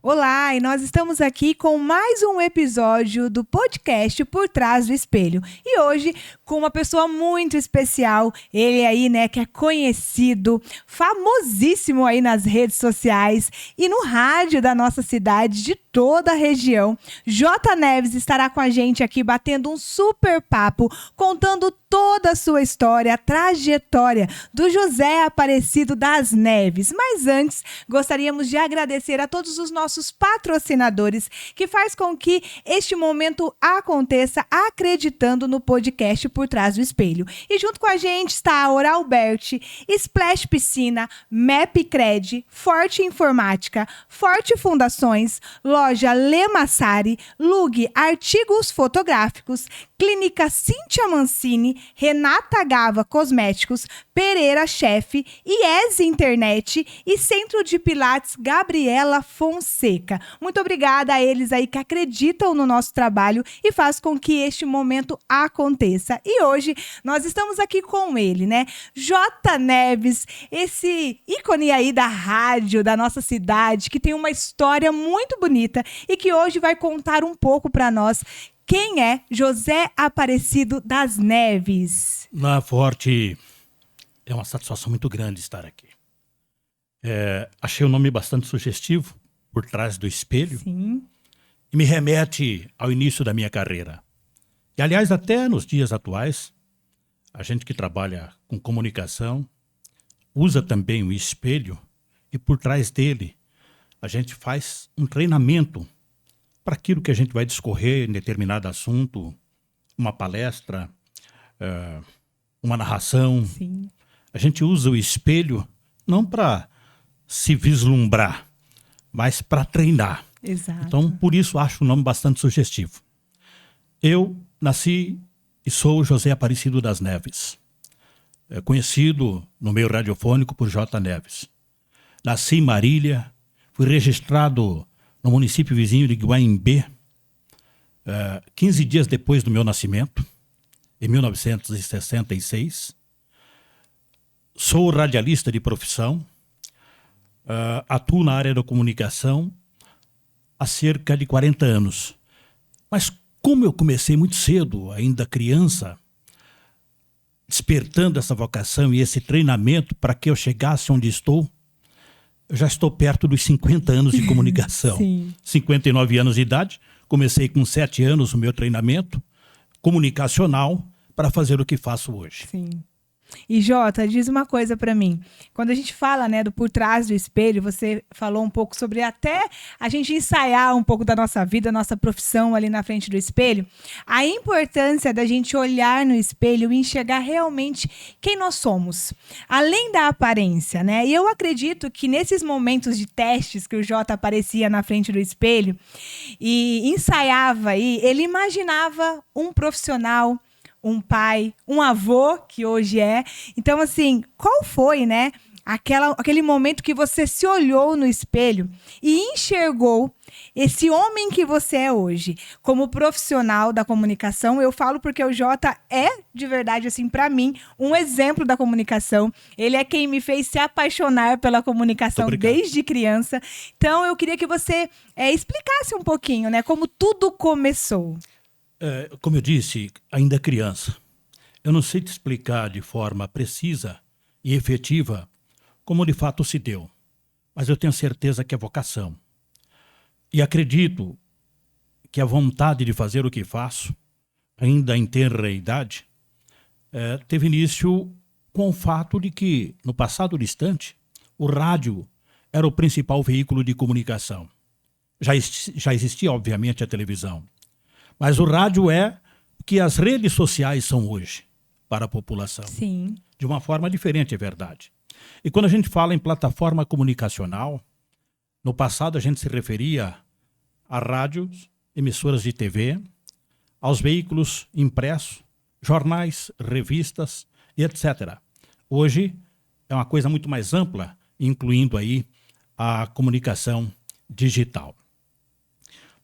Olá, e nós estamos aqui com mais um episódio do podcast Por Trás do Espelho. E hoje com uma pessoa muito especial, ele aí, né, que é conhecido, famosíssimo aí nas redes sociais e no rádio da nossa cidade, de toda a região. J. Neves estará com a gente aqui batendo um super papo, contando toda a sua história, a trajetória do José Aparecido das Neves. Mas antes, gostaríamos de agradecer a todos os nossos patrocinadores que faz com que este momento aconteça acreditando no podcast Por Trás do Espelho. E junto com a gente está a Oralbert, Splash Piscina, Mapcred, Forte Informática, Forte Fundações, Loja Lemassari, Lug Artigos Fotográficos, Clínica Cíntia Mancini, Renata Gava Cosméticos, Pereira Chefe, IES Internet e Centro de Pilates Gabriela Fonseca. Muito obrigada a eles aí que acreditam no nosso trabalho e faz com que este momento aconteça. E hoje nós estamos aqui com ele, né? J. Neves, esse ícone aí da rádio, da nossa cidade, que tem uma história muito bonita e que hoje vai contar um pouco para nós quem é José Aparecido das Neves. Na Forte, é uma satisfação muito grande estar aqui. Achei o nome bastante sugestivo, Por Trás do Espelho. Sim. E me remete ao início da minha carreira. E, aliás, até nos dias atuais, a gente que trabalha com comunicação usa também o espelho e por trás dele a gente faz um treinamento para aquilo que a gente vai discorrer em determinado assunto, uma palestra, uma narração. Sim. A gente usa o espelho não para se vislumbrar, mas para treinar. Exato. Então, por isso, acho o nome bastante sugestivo. Eu nasci e sou José Aparecido das Neves, conhecido no meio radiofônico por J. Neves. Nasci em Marília, fui registrado no município vizinho de Guaimbê, 15 dias depois do meu nascimento, em 1966. Sou radialista de profissão, atuo na área da comunicação há cerca de 40 anos. Mas como eu comecei muito cedo, ainda criança, despertando essa vocação e esse treinamento para que eu chegasse onde estou, eu já estou perto dos 50 anos de comunicação. Sim. 59 anos de idade, comecei com 7 anos o meu treinamento comunicacional para fazer o que faço hoje. Sim. E Jota, diz uma coisa pra mim. Quando a gente fala, né, do Por Trás do Espelho, você falou um pouco sobre até a gente ensaiar um pouco da nossa vida, nossa profissão ali na frente do espelho. A importância da gente olhar no espelho e enxergar realmente quem nós somos, além da aparência, né? E eu acredito que nesses momentos de testes que o Jota aparecia na frente do espelho e ensaiava aí, ele imaginava um profissional, um pai, um avô, que hoje é. Então, assim, qual foi, né, aquele momento que você se olhou no espelho e enxergou esse homem que você é hoje? Como profissional da comunicação, eu falo porque o Jota é, de verdade, assim, para mim, um exemplo da comunicação. Ele é quem me fez se apaixonar pela comunicação desde criança. Então, eu queria que você explicasse um pouquinho, né, como tudo começou. Como eu disse, ainda criança, eu não sei te explicar de forma precisa e efetiva como de fato se deu, mas eu tenho certeza que é vocação. E acredito que a vontade de fazer o que faço, ainda em tenra idade, teve início com o fato de que, no passado distante, o rádio era o principal veículo de comunicação. Já existia, obviamente, a televisão. Mas o rádio é o que as redes sociais são hoje para a população. Sim. De uma forma diferente, é verdade. E quando a gente fala em plataforma comunicacional, no passado a gente se referia a rádios, emissoras de TV, aos veículos impressos, jornais, revistas e etc. Hoje é uma coisa muito mais ampla, incluindo aí a comunicação digital.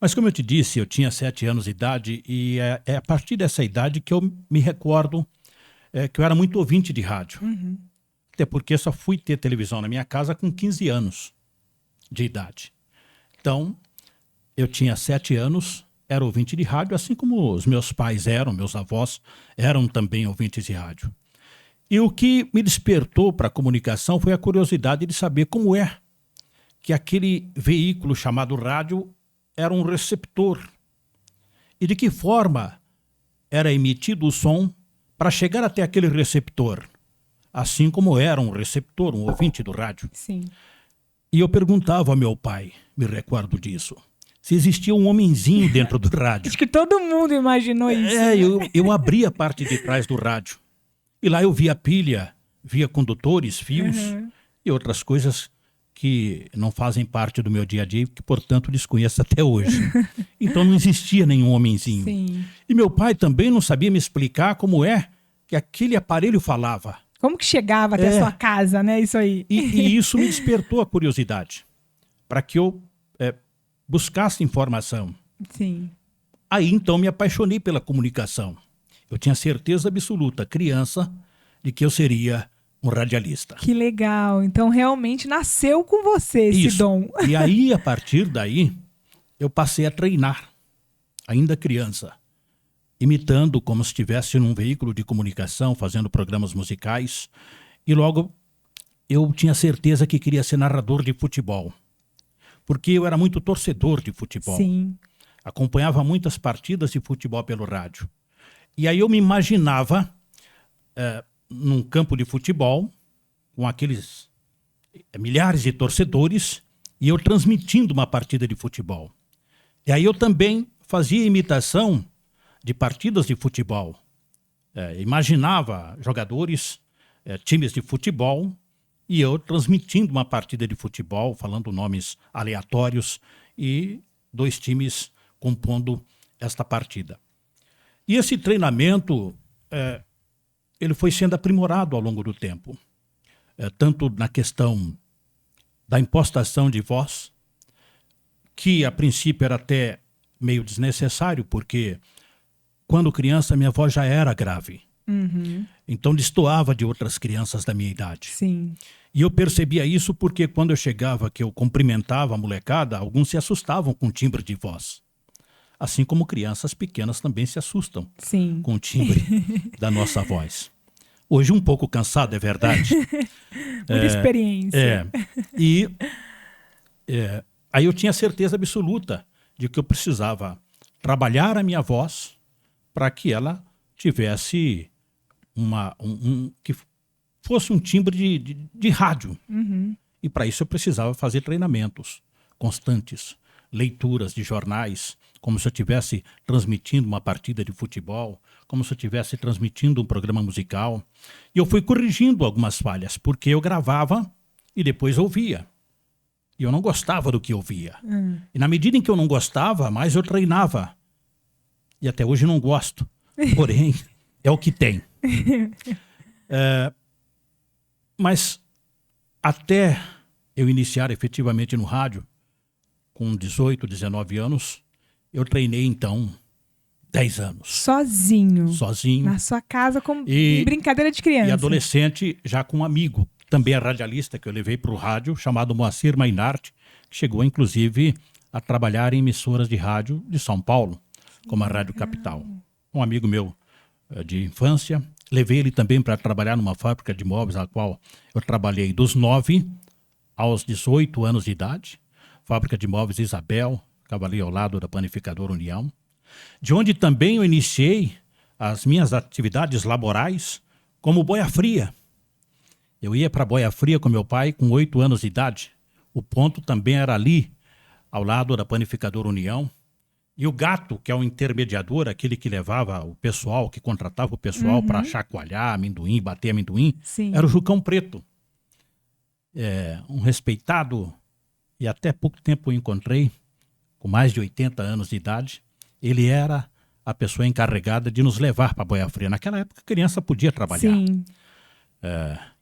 Mas como eu te disse, eu tinha 7 anos de idade e é a partir dessa idade que eu me recordo que eu era muito ouvinte de rádio. Uhum. Até porque eu só fui ter televisão na minha casa com 15 anos de idade. Então, eu tinha 7 anos, era ouvinte de rádio, assim como os meus pais eram, meus avós eram também ouvintes de rádio. E o que me despertou para a comunicação foi a curiosidade de saber como é que aquele veículo chamado rádio era um receptor e de que forma era emitido o som para chegar até aquele receptor, assim como era um receptor, um ouvinte do rádio. Sim. E eu perguntava ao meu pai, me recordo disso, se existia um homenzinho dentro do rádio. Acho que todo mundo imaginou isso. Eu abri a parte de trás do rádio. E lá eu via pilha, via condutores, fios e outras coisas que não fazem parte do meu dia a dia e que, portanto, desconheço até hoje. Então não existia nenhum homenzinho. Sim. E meu pai também não sabia me explicar como é que aquele aparelho falava. Como que chegava até a sua casa, né? Isso aí. E isso me despertou a curiosidade para que eu buscasse informação. Sim. Aí então me apaixonei pela comunicação. Eu tinha certeza absoluta, criança, de que eu seria um radialista. Que legal. Então realmente nasceu com você esse dom. E aí, a partir daí, eu passei a treinar, ainda criança, imitando como se estivesse num veículo de comunicação, fazendo programas musicais. E logo eu tinha certeza que queria ser narrador de futebol, porque eu era muito torcedor de futebol. Sim. Acompanhava muitas partidas de futebol pelo rádio. E aí eu me imaginava num campo de futebol, com aqueles milhares de torcedores, e eu transmitindo uma partida de futebol. E aí eu também fazia imitação de partidas de futebol. Imaginava jogadores, times de futebol, e eu transmitindo uma partida de futebol, falando nomes aleatórios, e 2 times compondo esta partida. E esse treinamento, ele foi sendo aprimorado ao longo do tempo, tanto na questão da impostação de voz, que a princípio era até meio desnecessário, porque quando criança minha voz já era grave. Então destoava de outras crianças da minha idade. Sim. E eu percebia isso porque quando eu chegava, que eu cumprimentava a molecada, alguns se assustavam com o timbre de voz. Assim como crianças pequenas também se assustam com o timbre da nossa voz. Hoje um pouco cansado, é verdade. Por experiência. Aí eu tinha certeza absoluta de que eu precisava trabalhar a minha voz para que ela tivesse que fosse um timbre de rádio. E para isso eu precisava fazer treinamentos constantes, leituras de jornais, como se eu estivesse transmitindo uma partida de futebol, como se eu estivesse transmitindo um programa musical. E eu fui corrigindo algumas falhas, porque eu gravava e depois ouvia. E eu não gostava do que ouvia. E na medida em que eu não gostava, mais eu treinava. E até hoje não gosto. Porém, é o que tem. Mas até eu iniciar efetivamente no rádio, com 18, 19 anos, eu treinei então 10 anos. Sozinho. Sozinho. Na sua casa, em brincadeira de criança. E adolescente já com um amigo, também é radialista, que eu levei para o rádio, chamado Moacir Mainart, que chegou inclusive a trabalhar em emissoras de rádio de São Paulo, como a Rádio Capital. Um amigo meu de infância. Levei ele também para trabalhar numa fábrica de móveis, a qual eu trabalhei dos 9 aos 18 anos de idade. Fábrica de móveis Isabel, trabalhei ao lado da Panificadora União. De onde também eu iniciei as minhas atividades laborais como boia fria. Eu ia para boia fria com meu pai com 8 anos de idade. O ponto também era ali, ao lado da Panificadora União. E o gato, que é o intermediador, aquele que levava o pessoal, que contratava o pessoal para chacoalhar amendoim, bater amendoim, era o Jucão Preto. Um respeitado, e até pouco tempo eu encontrei, com mais de 80 anos de idade, ele era a pessoa encarregada de nos levar para boia fria. Naquela época a criança podia trabalhar. Sim.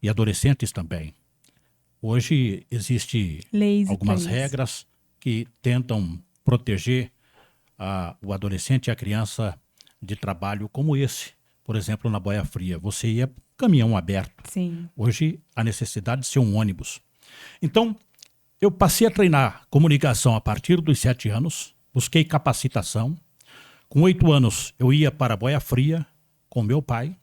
E adolescentes também. Hoje existem algumas regras que tentam proteger o adolescente e a criança de trabalho como esse. Por exemplo, na boia fria, você ia caminhão aberto. Sim. Hoje, a necessidade de ser um ônibus. Então, Eu passei a treinar comunicação a partir dos 7 anos, busquei capacitação. Com 8 anos, eu ia para Boia Fria com meu pai.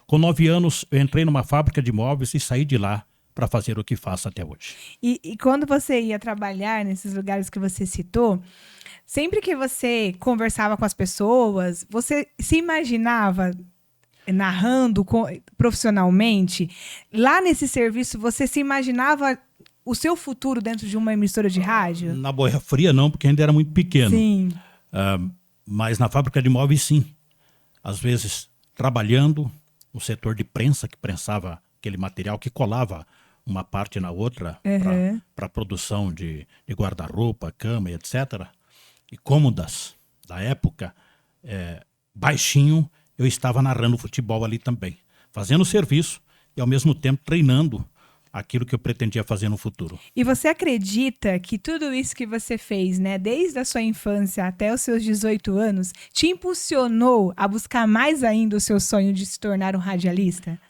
Com 9 anos, eu entrei numa fábrica de móveis e saí de lá para fazer o que faço até hoje. E quando você ia trabalhar nesses lugares que você citou, sempre que você conversava com as pessoas, você se imaginava narrando profissionalmente? Lá nesse serviço, você se imaginava o seu futuro dentro de uma emissora de rádio? Na Boia Fria não, porque ainda era muito pequeno. Sim. Mas na fábrica de móveis, sim. Às vezes, trabalhando no setor de prensa, que prensava aquele material que colava uma parte na outra para produção de guarda-roupa, cama, etc. E cômodas da época, baixinho, eu estava narrando futebol ali também, fazendo serviço e ao mesmo tempo treinando aquilo que eu pretendia fazer no futuro. E você acredita que tudo isso que você fez, né, desde a sua infância até os seus 18 anos, te impulsionou a buscar mais ainda o seu sonho de se tornar um radialista?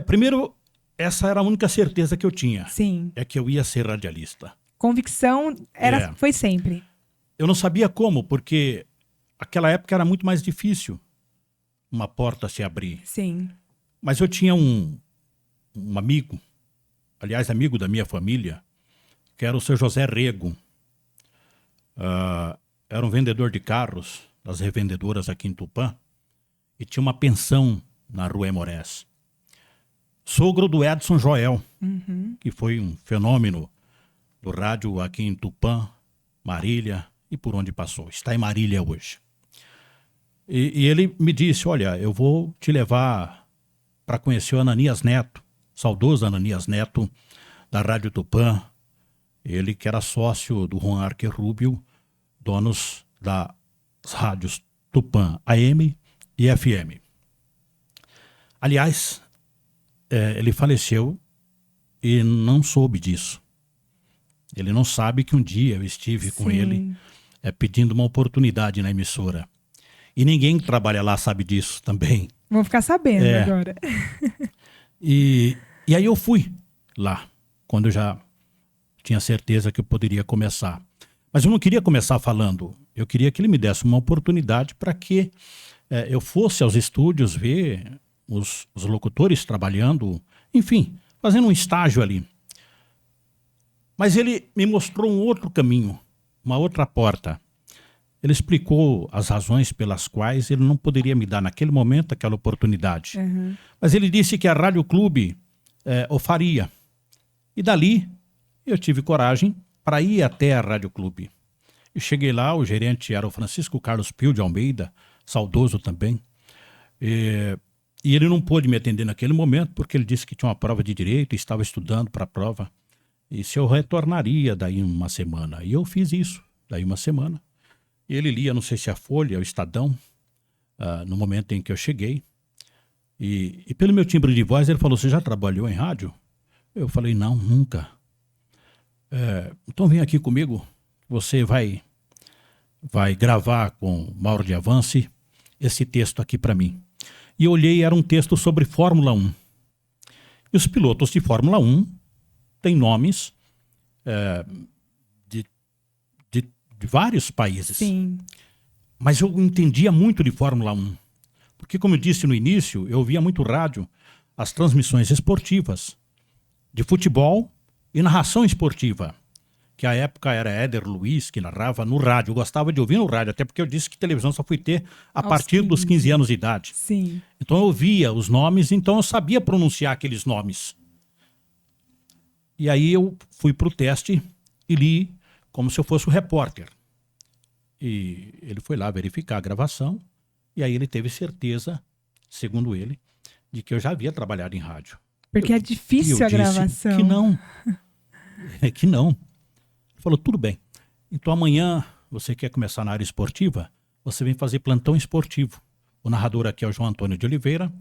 Primeiro, essa era a única certeza que eu tinha. Sim. É que eu ia ser radialista. Convicção foi sempre. Eu não sabia como, porque aquela época era muito mais difícil uma porta se abrir. Sim. Mas eu tinha um amigo, aliás, amigo da minha família, que era o seu José Rego. Era um vendedor de carros das revendedoras aqui em Tupã e tinha uma pensão na Rua Emorés. Sogro do Edson Joel, que foi um fenômeno do rádio aqui em Tupã, Marília e por onde passou. Está em Marília hoje. E ele me disse, olha, eu vou te levar para conhecer o Ananias Neto, saudoso Ananias Neto, da Rádio Tupã. Ele que era sócio do Juan Arque Rubio, donos das rádios Tupã AM e FM. Aliás, ele faleceu e não soube disso. Ele não sabe que um dia eu estive com ele pedindo uma oportunidade na emissora. E ninguém que trabalha lá sabe disso também. Vou ficar sabendo agora. E aí eu fui lá, quando eu já tinha certeza que eu poderia começar. Mas eu não queria começar falando. Eu queria que ele me desse uma oportunidade para que eu fosse aos estúdios ver os locutores trabalhando, enfim, fazendo um estágio ali. Mas ele me mostrou um outro caminho, uma outra porta. Ele explicou as razões pelas quais ele não poderia me dar naquele momento aquela oportunidade. Mas ele disse que a Rádio Clube o faria. E dali eu tive coragem para ir até a Rádio Clube. Eu cheguei lá, o gerente era o Francisco Carlos Pio de Almeida, saudoso também. E ele não pôde me atender naquele momento porque ele disse que tinha uma prova de direito e estava estudando para a prova. E se eu retornaria daí uma semana. E eu fiz isso, daí uma semana. E ele lia, não sei se a Folha, o Estadão, no momento em que eu cheguei. E pelo meu timbre de voz, ele falou, você já trabalhou em rádio? Eu falei, não, nunca. Então vem aqui comigo, você vai gravar com Mauro de Avance esse texto aqui para mim. E eu olhei, era um texto sobre Fórmula 1. E os pilotos de Fórmula 1 têm nomes de vários países. Sim. Mas eu entendia muito de Fórmula 1. Porque, como eu disse no início, eu ouvia muito rádio, as transmissões esportivas, de futebol e narração esportiva. Que à época era Éder Luiz, que narrava no rádio. Eu gostava de ouvir no rádio, até porque eu disse que televisão só fui ter a partir dos 15 anos de idade. Sim. Então eu ouvia os nomes, então eu sabia pronunciar aqueles nomes. E aí eu fui para o teste e li como se eu fosse o repórter. E ele foi lá verificar a gravação, e aí ele teve certeza, segundo ele, de que eu já havia trabalhado em rádio. Porque é difícil a gravação. Que não. Que não. Ele falou, tudo bem. Então amanhã você quer começar na área esportiva? Você vem fazer plantão esportivo. O narrador aqui é o João Antônio de Oliveira,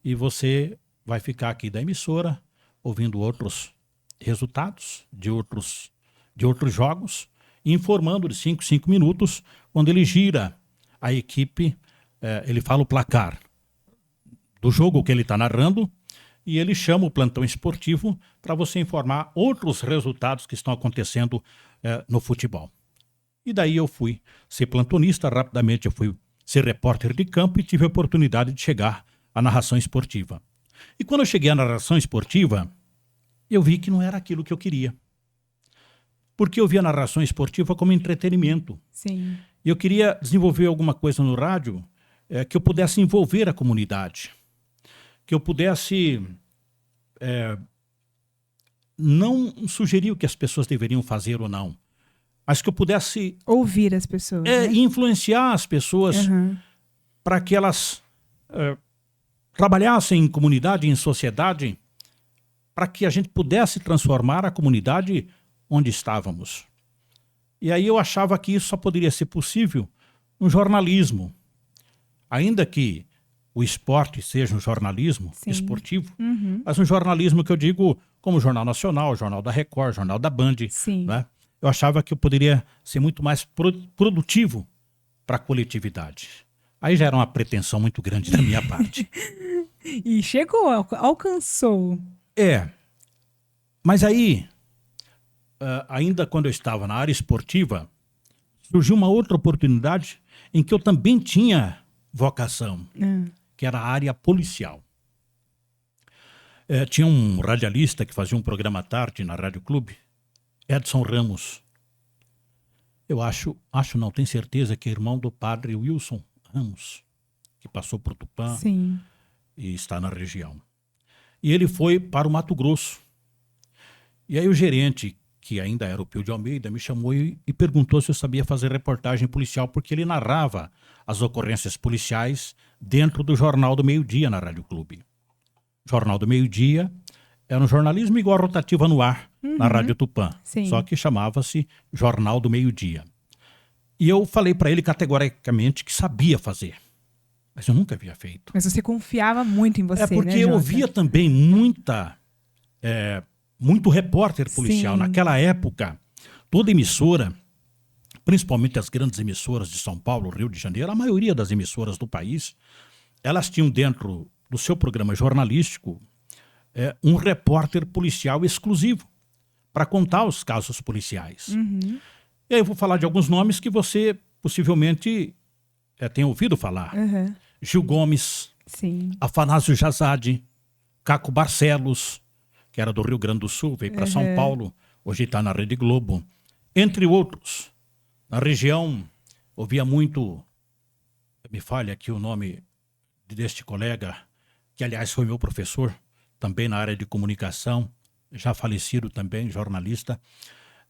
e você vai ficar aqui da emissora, ouvindo outros resultados de outros jogos, e informando de 5 minutos, quando ele gira a equipe, ele fala o placar do jogo que ele está narrando, e ele chama o plantão esportivo para você informar outros resultados que estão acontecendo no futebol. E daí eu fui ser plantonista, rapidamente eu fui ser repórter de campo e tive a oportunidade de chegar à narração esportiva. E quando eu cheguei à narração esportiva, eu vi que não era aquilo que eu queria. Porque eu via a narração esportiva como entretenimento. Sim. E eu queria desenvolver alguma coisa no rádio que eu pudesse envolver a comunidade. Que eu pudesse não sugerir o que as pessoas deveriam fazer ou não, mas que eu pudesse ouvir as pessoas, né? Influenciar as pessoas para que elas trabalhassem em comunidade, em sociedade, para que a gente pudesse transformar a comunidade onde estávamos. E aí eu achava que isso só poderia ser possível no jornalismo. Ainda que o esporte seja um jornalismo esportivo, mas um jornalismo que eu digo como o Jornal Nacional, o Jornal da Record, o Jornal da Band. Né? Eu achava que eu poderia ser muito mais produtivo para a coletividade. Aí já era uma pretensão muito grande da minha parte. E chegou, alcançou. Mas aí, ainda quando eu estava na área esportiva, surgiu uma outra oportunidade em que eu também tinha vocação, que era a área policial. Tinha um radialista que fazia um programa à tarde na Rádio Clube, Edson Ramos. Eu acho não, tenho certeza que é irmão do padre Wilson Ramos, que passou por Tupã e está na região. E ele foi para o Mato Grosso. E aí o gerente, que ainda era o Pio de Almeida, me chamou e perguntou se eu sabia fazer reportagem policial, porque ele narrava as ocorrências policiais dentro do Jornal do Meio-Dia na Rádio Clube. Jornal do Meio-Dia era um jornalismo igual a Rotativa no Ar, na Rádio Tupã, só que chamava-se Jornal do Meio-Dia. E eu falei para ele categoricamente que sabia fazer, mas eu nunca havia feito. Mas você confiava muito em você, porque né, eu ouvia também muito repórter policial. Naquela época, toda emissora, principalmente as grandes emissoras de São Paulo, Rio de Janeiro, a maioria das emissoras do país, elas tinham dentro do seu programa jornalístico um repórter policial exclusivo para contar os casos policiais. E aí eu vou falar de alguns nomes que você possivelmente tenha ouvido falar. Gil Gomes, Afanásio Jazade, Caco Barcelos, que era do Rio Grande do Sul, veio para São Paulo, hoje está na Rede Globo, entre outros. Na região, ouvia muito, me falha aqui o nome deste colega, que aliás foi meu professor, também na área de comunicação, já falecido também, jornalista,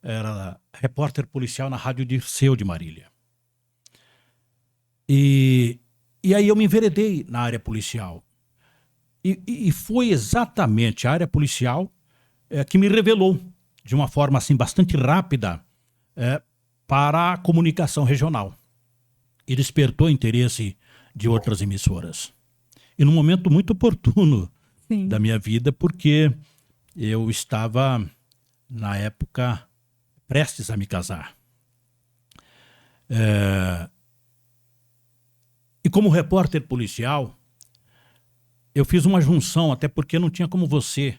era repórter policial na Rádio Dirceu de Marília. E aí eu me enveredei na área policial. E foi exatamente a área policial que me revelou, de uma forma assim bastante rápida, para a comunicação regional. E despertou interesse de outras emissoras. E num momento muito oportuno da minha vida, porque eu estava, na época, prestes a me casar. E como repórter policial, eu fiz uma junção, até porque não tinha como você.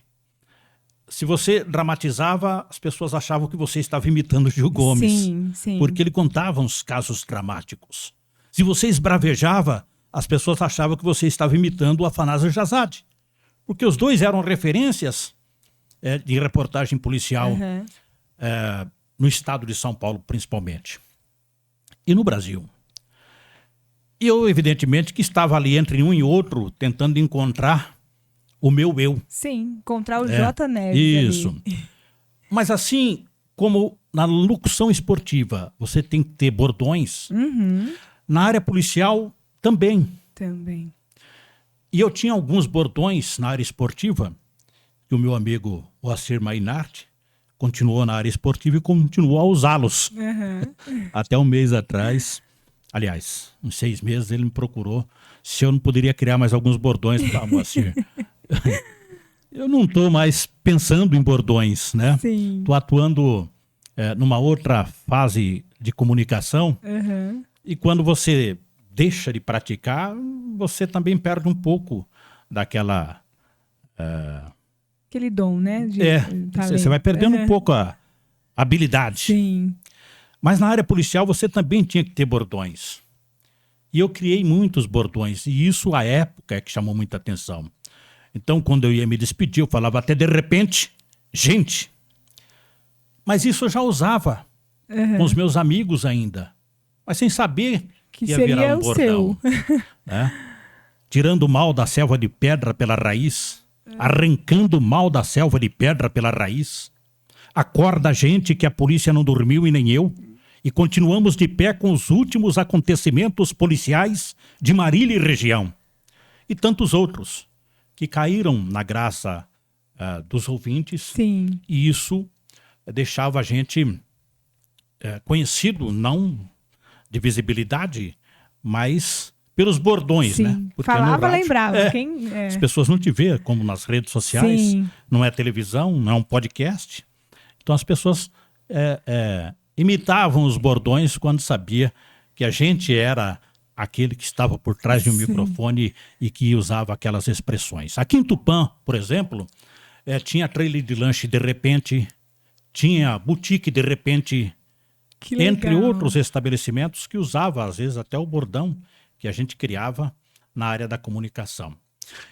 Se você dramatizava, as pessoas achavam que você estava imitando o Gil Gomes. Porque ele contava uns casos dramáticos. Se você esbravejava, as pessoas achavam que você estava imitando o Afanásio Jazade. Porque os dois eram referências de reportagem policial no estado de São Paulo, principalmente. E no Brasil. E eu, evidentemente, que estava ali entre um e outro, tentando encontrar o meu eu. Encontrar o J. Neves. Isso. Ali. Mas assim, como na locução esportiva você tem que ter bordões, na área policial também. E eu tinha alguns bordões na área esportiva, que o meu amigo Moacir Mainardi continuou na área esportiva e continuou a usá-los. Até um mês atrás, aliás, uns 6 meses, ele me procurou se eu não poderia criar mais alguns bordões para Moacir. Eu não estou mais pensando em bordões, né? Estou atuando numa outra fase de comunicação e quando você deixa de praticar, você também perde um pouco daquela Aquele dom, né? Você vai perdendo um pouco a habilidade. Sim. Mas na área policial você também tinha que ter bordões. E eu criei muitos bordões, e isso à época é que chamou muita atenção. Então, quando eu ia me despedir, eu falava até de repente, gente. Mas isso eu já usava com os meus amigos ainda, mas sem saber que ia seria virar um o bordão. Né? Tirando o mal da selva de pedra pela raiz, arrancando o mal da selva de pedra pela raiz. Acorda, gente, que a polícia não dormiu e nem eu, e continuamos de pé com os últimos acontecimentos policiais de Marília e região. E tantos outros que caíram na graça dos ouvintes. Sim. E isso deixava a gente conhecido, não de visibilidade, mas pelos bordões, Sim. né? Porque falava, no rádio, lembrava. As pessoas não te vê como nas redes sociais, Sim. não é televisão, não é um podcast. Então as pessoas imitavam os bordões quando sabia que a gente era aquele que estava por trás de um microfone e que usava aquelas expressões. Aqui em Tupã, por exemplo, tinha trailer de lanche de repente, tinha boutique de repente, entre outros estabelecimentos que usava, às vezes, até o bordão que a gente criava na área da comunicação.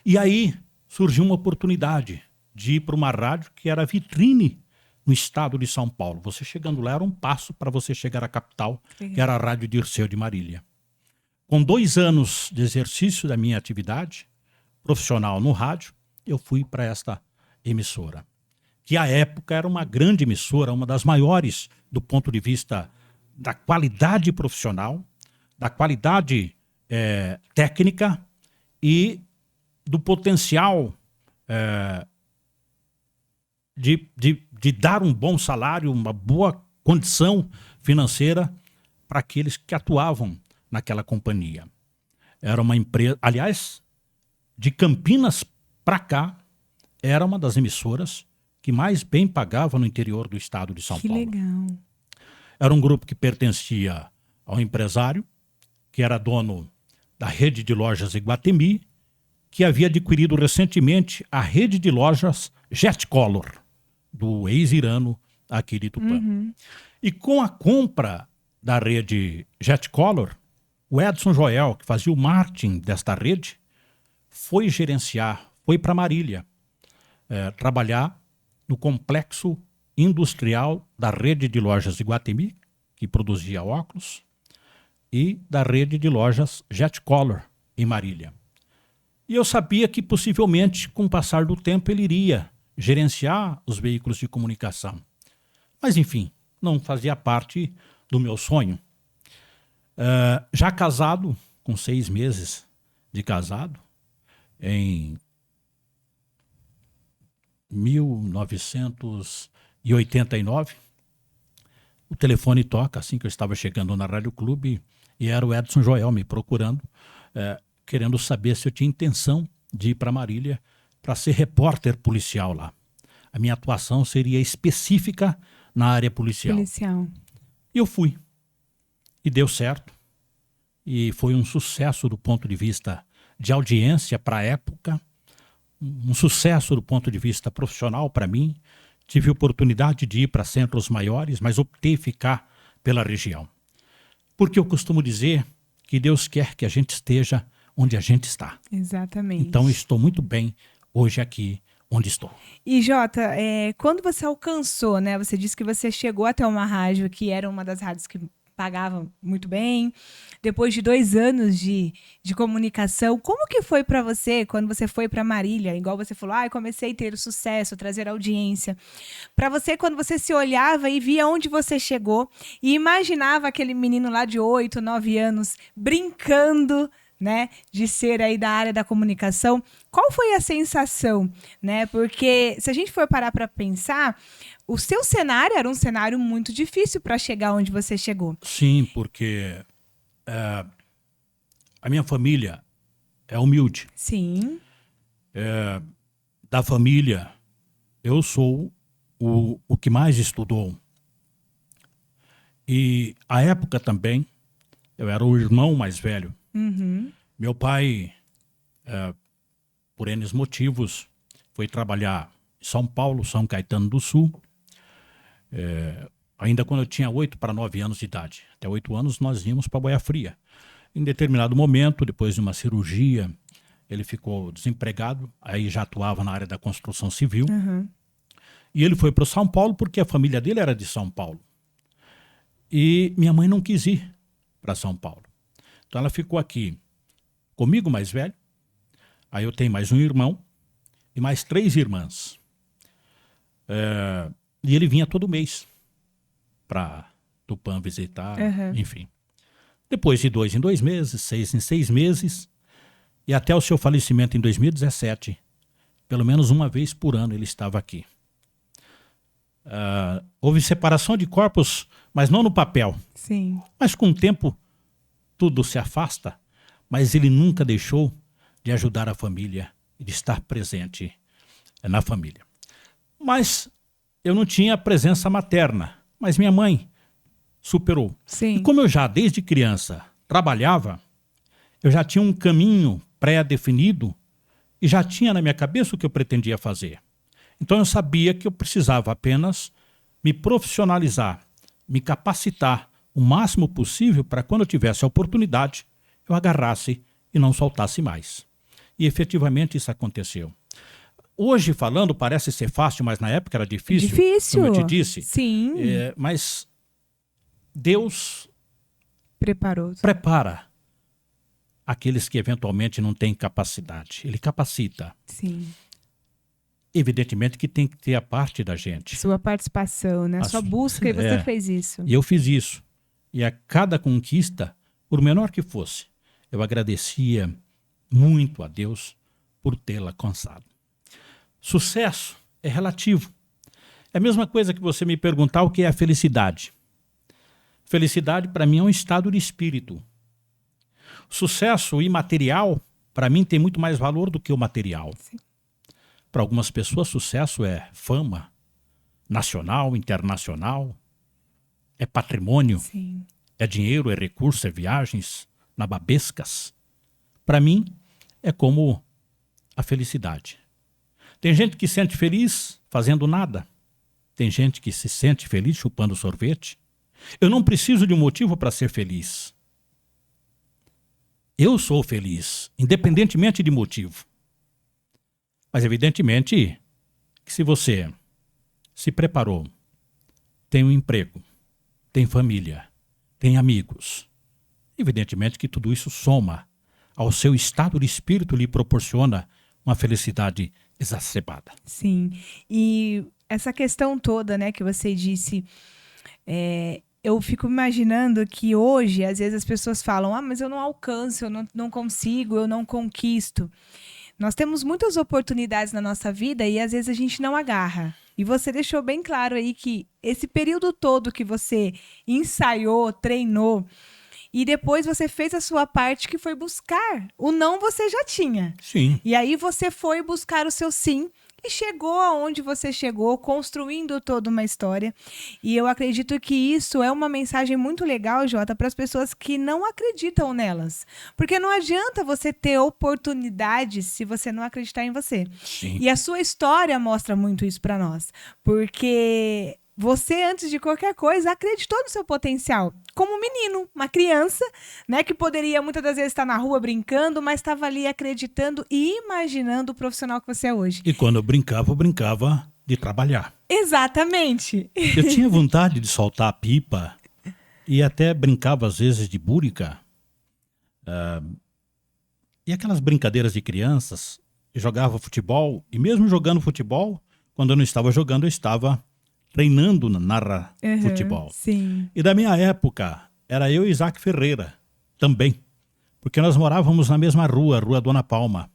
E aí surgiu uma oportunidade de ir para uma rádio que era vitrine no estado de São Paulo. Você chegando lá era um passo para você chegar à capital, que era a Rádio Dirceu de Marília. Com 2 anos de exercício da minha atividade profissional no rádio, eu fui para esta emissora, que à época era uma grande emissora, uma das maiores do ponto de vista da qualidade profissional, da qualidade técnica e do potencial de dar um bom salário, uma boa condição financeira para aqueles que atuavam naquela companhia. Era uma empresa, aliás, de Campinas para cá, era uma das emissoras que mais bem pagava no interior do estado de São Paulo. Que legal. Era um grupo que pertencia ao empresário, que era dono da rede de lojas Iguatemi, que havia adquirido recentemente a rede de lojas Jetcolor, do ex-irano aqui de Tupã. E com a compra da rede Jetcolor, o Edson Joel, que fazia o marketing desta rede, foi gerenciar, foi para Marília, trabalhar no complexo industrial da rede de lojas Iguatemi, que produzia óculos, e da rede de lojas Jetcolor, em Marília. E eu sabia que possivelmente, com o passar do tempo, ele iria gerenciar os veículos de comunicação. Mas, enfim, não fazia parte do meu sonho. Já casado, com 6 meses de casado, em 1989, o telefone toca assim que eu estava chegando na Rádio Clube e era o Edson Joel me procurando, querendo saber se eu tinha intenção de ir para Marília para ser repórter policial lá. A minha atuação seria específica na área policial. E eu fui. E deu certo. E foi um sucesso do ponto de vista de audiência para a época, um sucesso do ponto de vista profissional para mim. Tive oportunidade de ir para centros maiores, mas optei ficar pela região. Porque eu costumo dizer que Deus quer que a gente esteja onde a gente está. Exatamente. Então, estou muito bem hoje aqui onde estou. E, Jota, quando você alcançou, né? Você disse que você chegou até uma rádio que era uma das rádios que pagava muito bem. Depois de 2 anos de comunicação, como que foi para você quando você foi para Marília? Igual você falou, comecei a ter sucesso, trazer audiência. Para você, quando você se olhava e via onde você chegou e imaginava aquele menino lá de 8, 9 anos brincando, né, de ser aí da área da comunicação, qual foi a sensação, né? Porque se a gente for parar para pensar, o seu cenário era um cenário muito difícil para chegar onde você chegou. Sim, porque a minha família é humilde. Sim. Da família, eu sou o que mais estudou. E à época também, eu era o irmão mais velho. Uhum. Meu pai, por N motivos, foi trabalhar em São Paulo, São Caetano do Sul, ainda quando eu tinha 8 para 9 anos de idade. Até 8 anos nós íamos para Boia Fria. Em determinado momento, depois de uma cirurgia, ele ficou desempregado, aí já atuava na área da construção civil. Uhum. E ele foi para São Paulo porque a família dele era de São Paulo. E minha mãe não quis ir para São Paulo. Então ela ficou aqui comigo, mais velho. Aí eu tenho mais um irmão e mais 3 irmãs. E ele vinha todo mês para Tupã visitar, enfim. Depois de 2 em 2 meses, 6 em 6 meses, e até o seu falecimento em 2017, pelo menos uma vez por ano ele estava aqui. Houve separação de corpos, mas não no papel. Sim. Mas com o tempo tudo se afasta, mas ele nunca deixou de ajudar a família e de estar presente na família. Mas eu não tinha presença materna, mas minha mãe superou. Sim. E como eu já desde criança trabalhava, eu já tinha um caminho pré-definido e já tinha na minha cabeça o que eu pretendia fazer. Então eu sabia que eu precisava apenas me profissionalizar, me capacitar o máximo possível para quando eu tivesse a oportunidade, eu agarrasse e não soltasse mais. E efetivamente isso aconteceu. Hoje falando parece ser fácil, mas na época era difícil. Difícil. Como eu te disse. Sim. Mas Deus prepara aqueles que eventualmente não têm capacidade. Ele capacita. Sim. Evidentemente que tem que ter a parte da gente. Sua participação, né? Sua busca, e você fez isso. E eu fiz isso. E a cada conquista, por menor que fosse, eu agradecia muito a Deus por tê-la alcançado. Sucesso é relativo. É a mesma coisa que você me perguntar o que é a felicidade. Felicidade, para mim, é um estado de espírito. Sucesso imaterial, para mim, tem muito mais valor do que o material. Para algumas pessoas, sucesso é fama nacional, internacional, é patrimônio, Sim. é dinheiro, é recurso, é viagens nababescas. Para mim, é como a felicidade. Tem gente que se sente feliz fazendo nada. Tem gente que se sente feliz chupando sorvete. Eu não preciso de um motivo para ser feliz. Eu sou feliz, independentemente de motivo. Mas evidentemente que se você se preparou, tem um emprego, tem família, tem amigos, evidentemente que tudo isso soma ao seu estado de espírito e lhe proporciona uma felicidade exacerbada. Sim. E essa questão toda, né, que você disse, eu fico imaginando que hoje, às vezes as pessoas falam, mas eu não alcanço, eu não consigo, eu não conquisto. Nós temos muitas oportunidades na nossa vida e às vezes a gente não agarra. E você deixou bem claro aí que esse período todo que você ensaiou, treinou, e depois você fez a sua parte, que foi buscar. O não você já tinha. Sim. E aí você foi buscar o seu sim e chegou aonde você chegou, construindo toda uma história. E eu acredito que isso é uma mensagem muito legal, Jota, para as pessoas que não acreditam nelas. Porque não adianta você ter oportunidades se você não acreditar em você. Sim. E a sua história mostra muito isso para nós. Porque você, antes de qualquer coisa, acreditou no seu potencial. Como um menino, uma criança, né, que poderia muitas das vezes estar na rua brincando, mas estava ali acreditando e imaginando o profissional que você é hoje. E quando eu brincava de trabalhar. Exatamente. Eu tinha vontade de soltar a pipa e até brincava às vezes de búrica. E aquelas brincadeiras de crianças, eu jogava futebol, e mesmo jogando futebol, quando eu não estava jogando, eu estava treinando na futebol. Sim. E da minha época, era eu e Isaac Ferreira, também. Porque nós morávamos na mesma rua, Rua Dona Palma.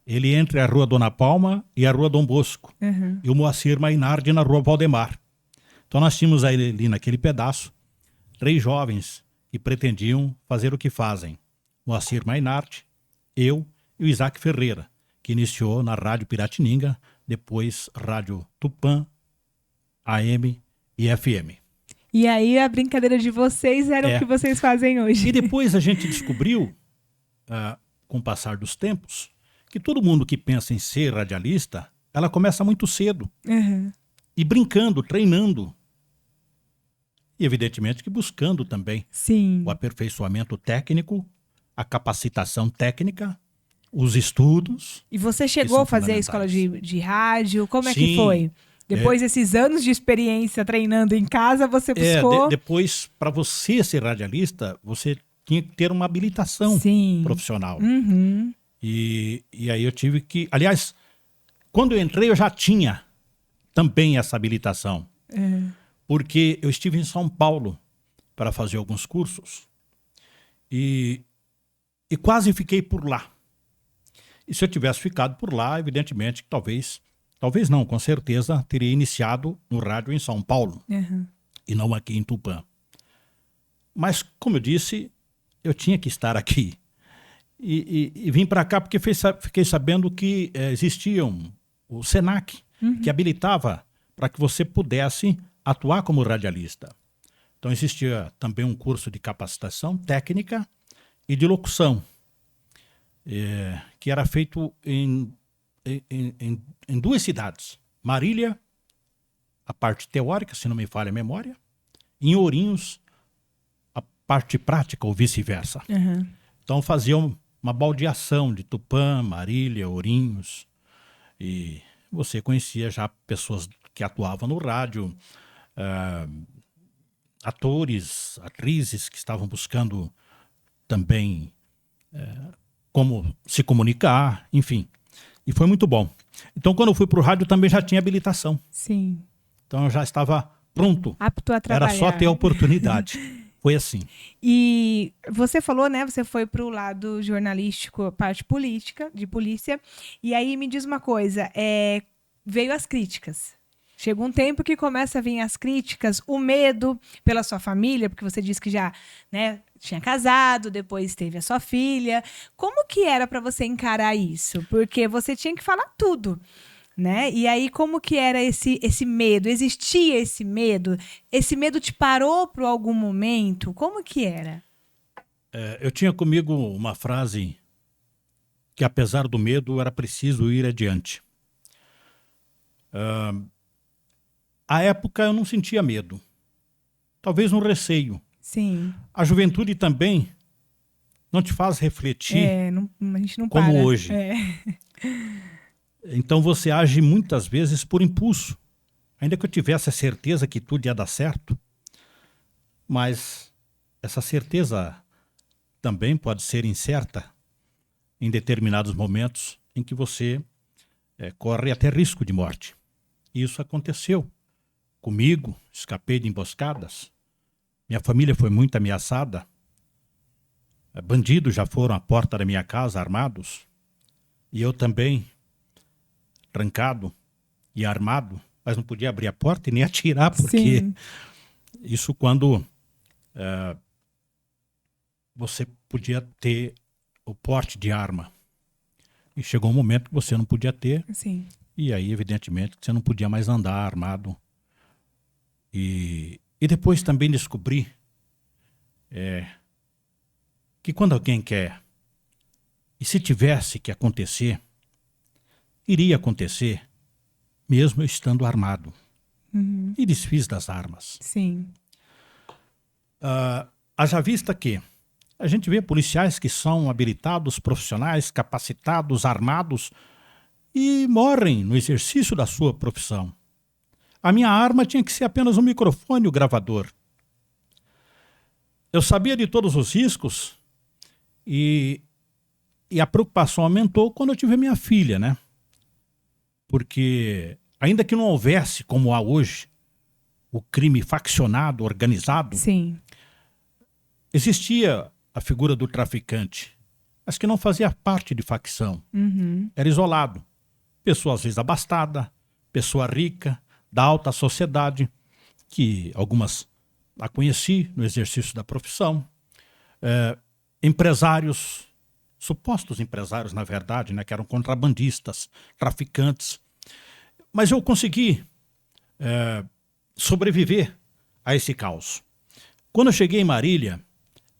Ele entre a Rua Dona Palma e a Rua Dom Bosco. E o Moacir Mainardi na Rua Valdemar. Então nós tínhamos ali naquele pedaço 3 jovens que pretendiam fazer o que fazem. Moacir Mainardi, eu e o Isaac Ferreira, que iniciou na Rádio Piratininga, depois Rádio Tupã, AM e FM. E aí a brincadeira de vocês era o que vocês fazem hoje. E depois a gente descobriu, com o passar dos tempos, que todo mundo que pensa em ser radialista ela começa muito cedo. Uhum. E brincando, treinando. E evidentemente que buscando também Sim. o aperfeiçoamento técnico, a capacitação técnica, os estudos. E você que chegou são a fazer a escola fundamentais. de rádio? Como é que Sim. foi? Depois desses anos de experiência treinando em casa, você buscou? Depois, para você ser radialista, você tinha que ter uma habilitação Sim. profissional. Uhum. E aí eu tive que... Aliás, quando eu entrei, eu já tinha também essa habilitação. Porque eu estive em São Paulo para fazer alguns cursos e quase fiquei por lá. E se eu tivesse ficado por lá, evidentemente que talvez não, com certeza teria iniciado no rádio em São Paulo e não aqui em Tupã. Mas, como eu disse, eu tinha que estar aqui. E vim para cá porque fiquei sabendo que existia o SENAC, que habilitava para que você pudesse atuar como radialista. Então existia também um curso de capacitação técnica e de locução, que era feito em 2 cidades. Marília, a parte teórica, se não me falha a memória, e em Ourinhos, a parte prática ou vice-versa. Então faziam uma baldeação de Tupã, Marília, Ourinhos, e você conhecia já pessoas que atuavam no rádio, atores, atrizes que estavam buscando também como se comunicar, enfim. E foi muito bom. Então, quando eu fui para o rádio, também já tinha habilitação. Sim. Então, eu já estava pronto. Apto a trabalhar. Era só ter a oportunidade. Foi assim. E você falou, né? Você foi para o lado jornalístico, parte política, de polícia. E aí me diz uma coisa, veio as críticas. Chega um tempo que começa a vir as críticas, o medo pela sua família, porque você disse que já, né, tinha casado, depois teve a sua filha. Como que era para você encarar isso? Porque você tinha que falar tudo, né? E aí como que era esse medo? Existia esse medo? Esse medo te parou por algum momento? Como que era? Eu tinha comigo uma frase que, apesar do medo, era preciso ir adiante. À época eu não sentia medo, talvez um receio. Sim. A juventude também não te faz refletir a gente não como para. hoje. Então você age muitas vezes por impulso, ainda que eu tivesse a certeza que tudo ia dar certo, mas essa certeza também pode ser incerta em determinados momentos em que você corre até risco de morte. E isso aconteceu comigo, escapei de emboscadas. Minha família foi muito ameaçada. Bandidos já foram à porta da minha casa armados. E eu também, trancado e armado, mas não podia abrir a porta e nem atirar, porque Sim. isso quando você podia ter o porte de arma. E chegou um momento que você não podia ter. Sim. E aí, evidentemente, você não podia mais andar armado. E depois também descobri que quando alguém quer, e se tivesse que acontecer, iria acontecer, mesmo eu estando armado. E desfiz das armas. Sim. Haja vista que a gente vê policiais que são habilitados, profissionais, capacitados, armados, e morrem no exercício da sua profissão. A minha arma tinha que ser apenas um microfone e o gravador. Eu sabia de todos os riscos e a preocupação aumentou quando eu tive minha filha, né? Porque ainda que não houvesse, como há hoje, o crime faccionado, organizado, Sim. existia a figura do traficante, mas que não fazia parte de facção. Era isolado. Pessoa às vezes abastada, pessoa rica, da alta sociedade, que algumas a conheci no exercício da profissão, empresários, supostos empresários, na verdade, né, que eram contrabandistas, traficantes. Mas eu consegui sobreviver a esse caos. Quando eu cheguei em Marília,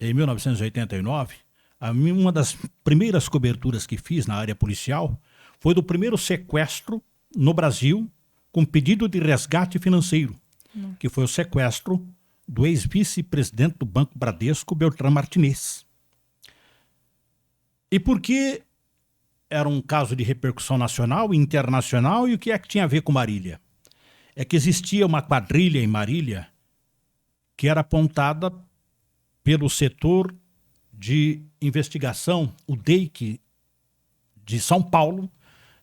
em 1989, uma das primeiras coberturas que fiz na área policial foi do primeiro sequestro no Brasil com pedido de resgate financeiro, que foi o sequestro do ex-vice-presidente do Banco Bradesco, Beltrán Martinez. E por que era um caso de repercussão nacional e internacional, e o que é que tinha a ver com Marília? É que existia uma quadrilha em Marília que era apontada pelo setor de investigação, o DEIC de São Paulo,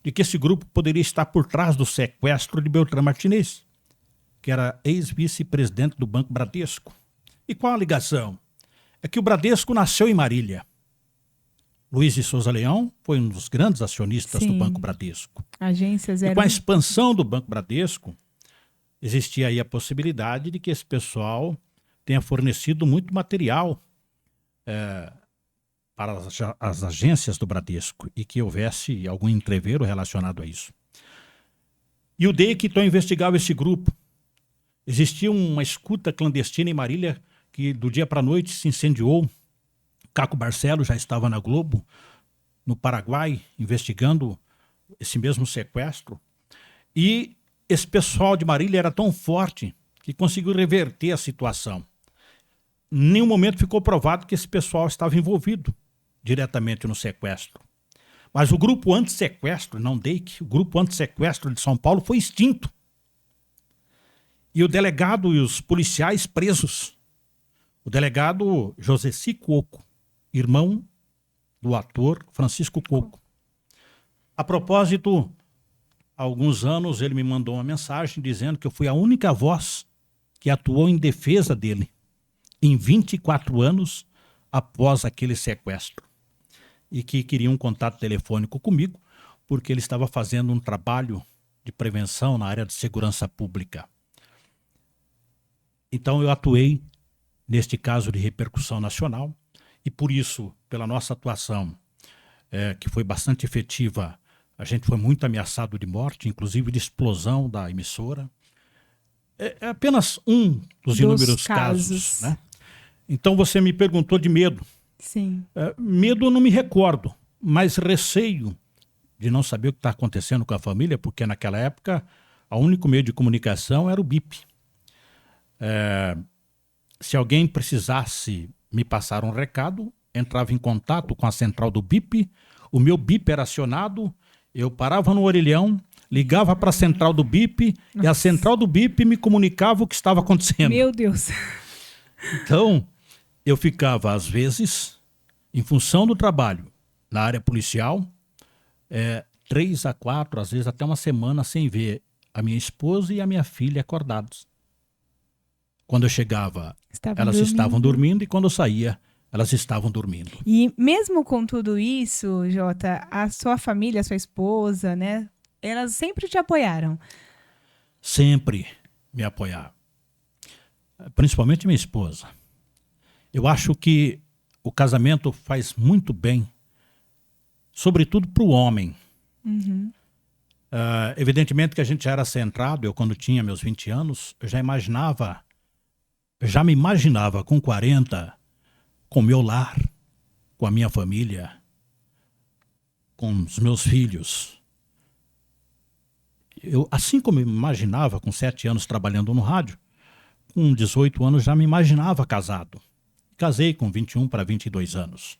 de que esse grupo poderia estar por trás do sequestro de Beltrán Martinez, que era ex-vice-presidente do Banco Bradesco. E qual a ligação? É que o Bradesco nasceu em Marília. Luiz de Souza Leão foi um dos grandes acionistas do Banco Bradesco. Agências E com a expansão do Banco Bradesco, existia aí a possibilidade de que esse pessoal tenha fornecido muito material para as agências do Bradesco e que houvesse algum entrevero relacionado a isso. E o DEIC então investigava esse grupo. Existia uma escuta clandestina em Marília que do dia para a noite se incendiou. Caco Barcelos já estava na Globo, no Paraguai, investigando esse mesmo sequestro. E esse pessoal de Marília era tão forte que conseguiu reverter a situação. Em nenhum momento ficou provado que esse pessoal estava envolvido diretamente no sequestro. Mas o grupo anti-sequestro, não DEIC, o grupo anti-sequestro de São Paulo foi extinto. E o delegado e os policiais presos. O delegado José Coco, irmão do ator Francisco Coco. A propósito, há alguns anos ele me mandou uma mensagem dizendo que eu fui a única voz que atuou em defesa dele em 24 anos após aquele sequestro. E que queria um contato telefônico comigo porque ele estava fazendo um trabalho de prevenção na área de segurança pública. Então eu atuei neste caso de repercussão nacional e por isso, pela nossa atuação, que foi bastante efetiva, a gente foi muito ameaçado de morte, inclusive de explosão da emissora. É apenas um dos inúmeros casos, né? Então você me perguntou de medo. Sim. Medo eu não me recordo, mas receio de não saber o que está acontecendo com a família, porque naquela época o único meio de comunicação era o BIP. Se alguém precisasse me passar um recado, entrava em contato com a central do BIP, o meu BIP era acionado, eu parava no orelhão, ligava para a central do BIP e a central do BIP me comunicava o que estava acontecendo. Meu Deus! Então, eu ficava, às vezes, em função do trabalho na área policial, 3 a 4, às vezes até uma semana sem ver a minha esposa e a minha filha acordados. Quando eu chegava, elas estavam dormindo e quando eu saía, elas estavam dormindo. E mesmo com tudo isso, Jota, a sua família, a sua esposa, né? Elas sempre te apoiaram? Sempre me apoiaram. Principalmente minha esposa. Eu acho que o casamento faz muito bem, sobretudo para o homem. Uhum. Evidentemente que a gente já era centrado, eu quando tinha meus 20 anos, eu já me imaginava com 40, com meu lar, com a minha família, com os meus filhos. Eu, assim como me imaginava com 7 anos trabalhando no rádio, com 18 anos já me imaginava casado. Casei com 21 para 22 anos.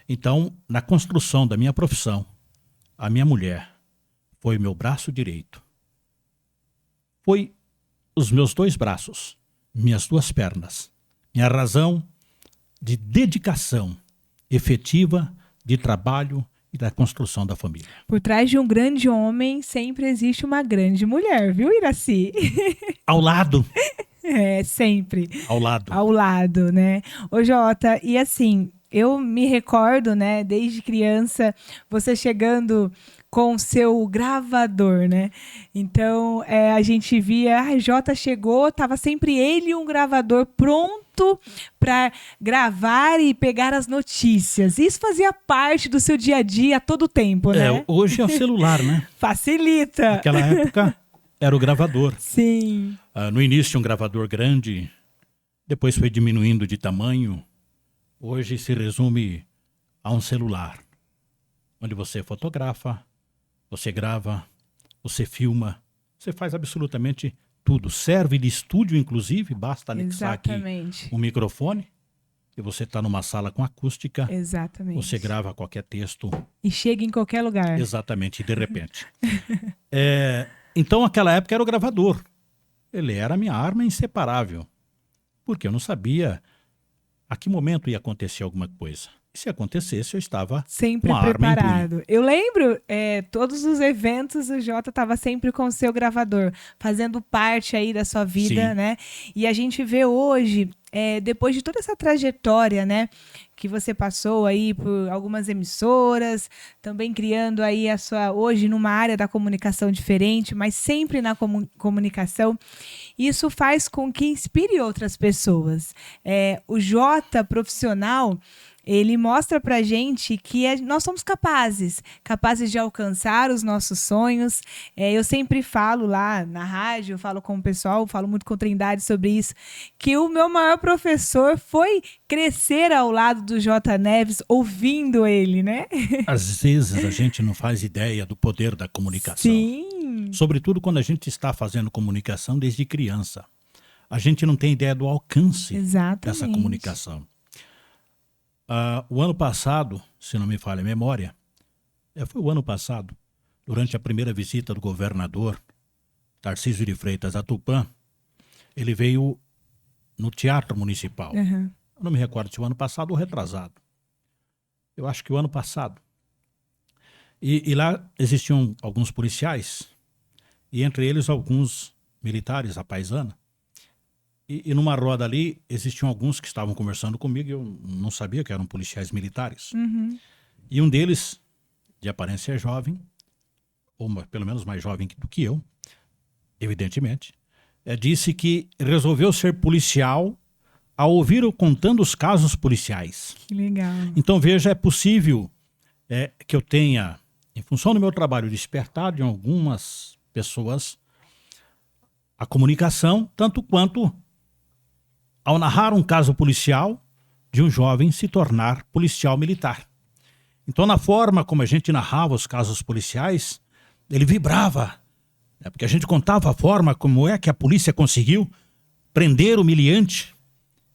Então, na construção da minha profissão, a minha mulher foi meu braço direito. Foi os meus 2 braços, minhas 2 pernas, minha razão de dedicação efetiva, de trabalho e da construção da família. Por trás de um grande homem sempre existe uma grande mulher, viu, Iraci? Ao lado. Sempre. Ao lado. Ao lado, né? Ô, Jota, e assim, eu me recordo, né, desde criança, você chegando com seu gravador, né? Então, a gente via, Jota chegou, tava sempre ele e um gravador pronto para gravar e pegar as notícias. Isso fazia parte do seu dia a dia a todo tempo, né? Hoje é o celular, né? Facilita. Naquela época era o gravador. Sim. No início um gravador grande, depois foi diminuindo de tamanho. Hoje se resume a um celular, onde você fotografa, você grava, você filma, você faz absolutamente tudo. Serve de estúdio, inclusive, basta anexar aqui um microfone e você está numa sala com acústica. Exatamente. Você grava qualquer texto. E chega em qualquer lugar. Exatamente, de repente. Então, naquela época era o gravador. Ele era a minha arma inseparável. Porque eu não sabia a que momento ia acontecer alguma coisa. E se acontecesse, eu estava sempre com a preparado. Arma em punho. Eu lembro, todos os eventos, o Jota estava sempre com o seu gravador, fazendo parte aí da sua vida, Sim. né? E a gente vê hoje, depois de toda essa trajetória, né? Que você passou aí por algumas emissoras, também criando aí a sua, hoje numa área da comunicação diferente, mas sempre na comunicação. Isso faz com que inspire outras pessoas. O Jota profissional, ele mostra pra gente que nós somos capazes de alcançar os nossos sonhos. Eu sempre falo lá na rádio, eu falo com o pessoal, falo muito com o Trindade sobre isso, que o meu maior professor foi crescer ao lado do J. Neves, ouvindo ele, né? Às vezes a gente não faz ideia do poder da comunicação. Sim. Sobretudo quando a gente está fazendo comunicação desde criança. A gente não tem ideia do alcance dessa comunicação. O ano passado, se não me falha a memória, foi o ano passado, durante a primeira visita do governador Tarcísio de Freitas a Tupã, ele veio no Teatro Municipal. Uhum. Eu não me recordo se o ano passado ou retrasado. Eu acho que o ano passado. E lá existiam alguns policiais, e entre eles alguns militares, a paisana. E numa roda ali, existiam alguns que estavam conversando comigo e eu não sabia que eram policiais militares. Uhum. E um deles, de aparência jovem, ou pelo menos mais jovem do que eu, evidentemente, disse que resolveu ser policial ao ouvir eu contando os casos policiais. Que legal. Então, veja, é possível que eu tenha, em função do meu trabalho, despertado em algumas pessoas a comunicação, tanto quanto ao narrar um caso policial de um jovem se tornar policial militar. Então, na forma como a gente narrava os casos policiais, ele vibrava, porque a gente contava a forma como é que a polícia conseguiu prender o humilhante,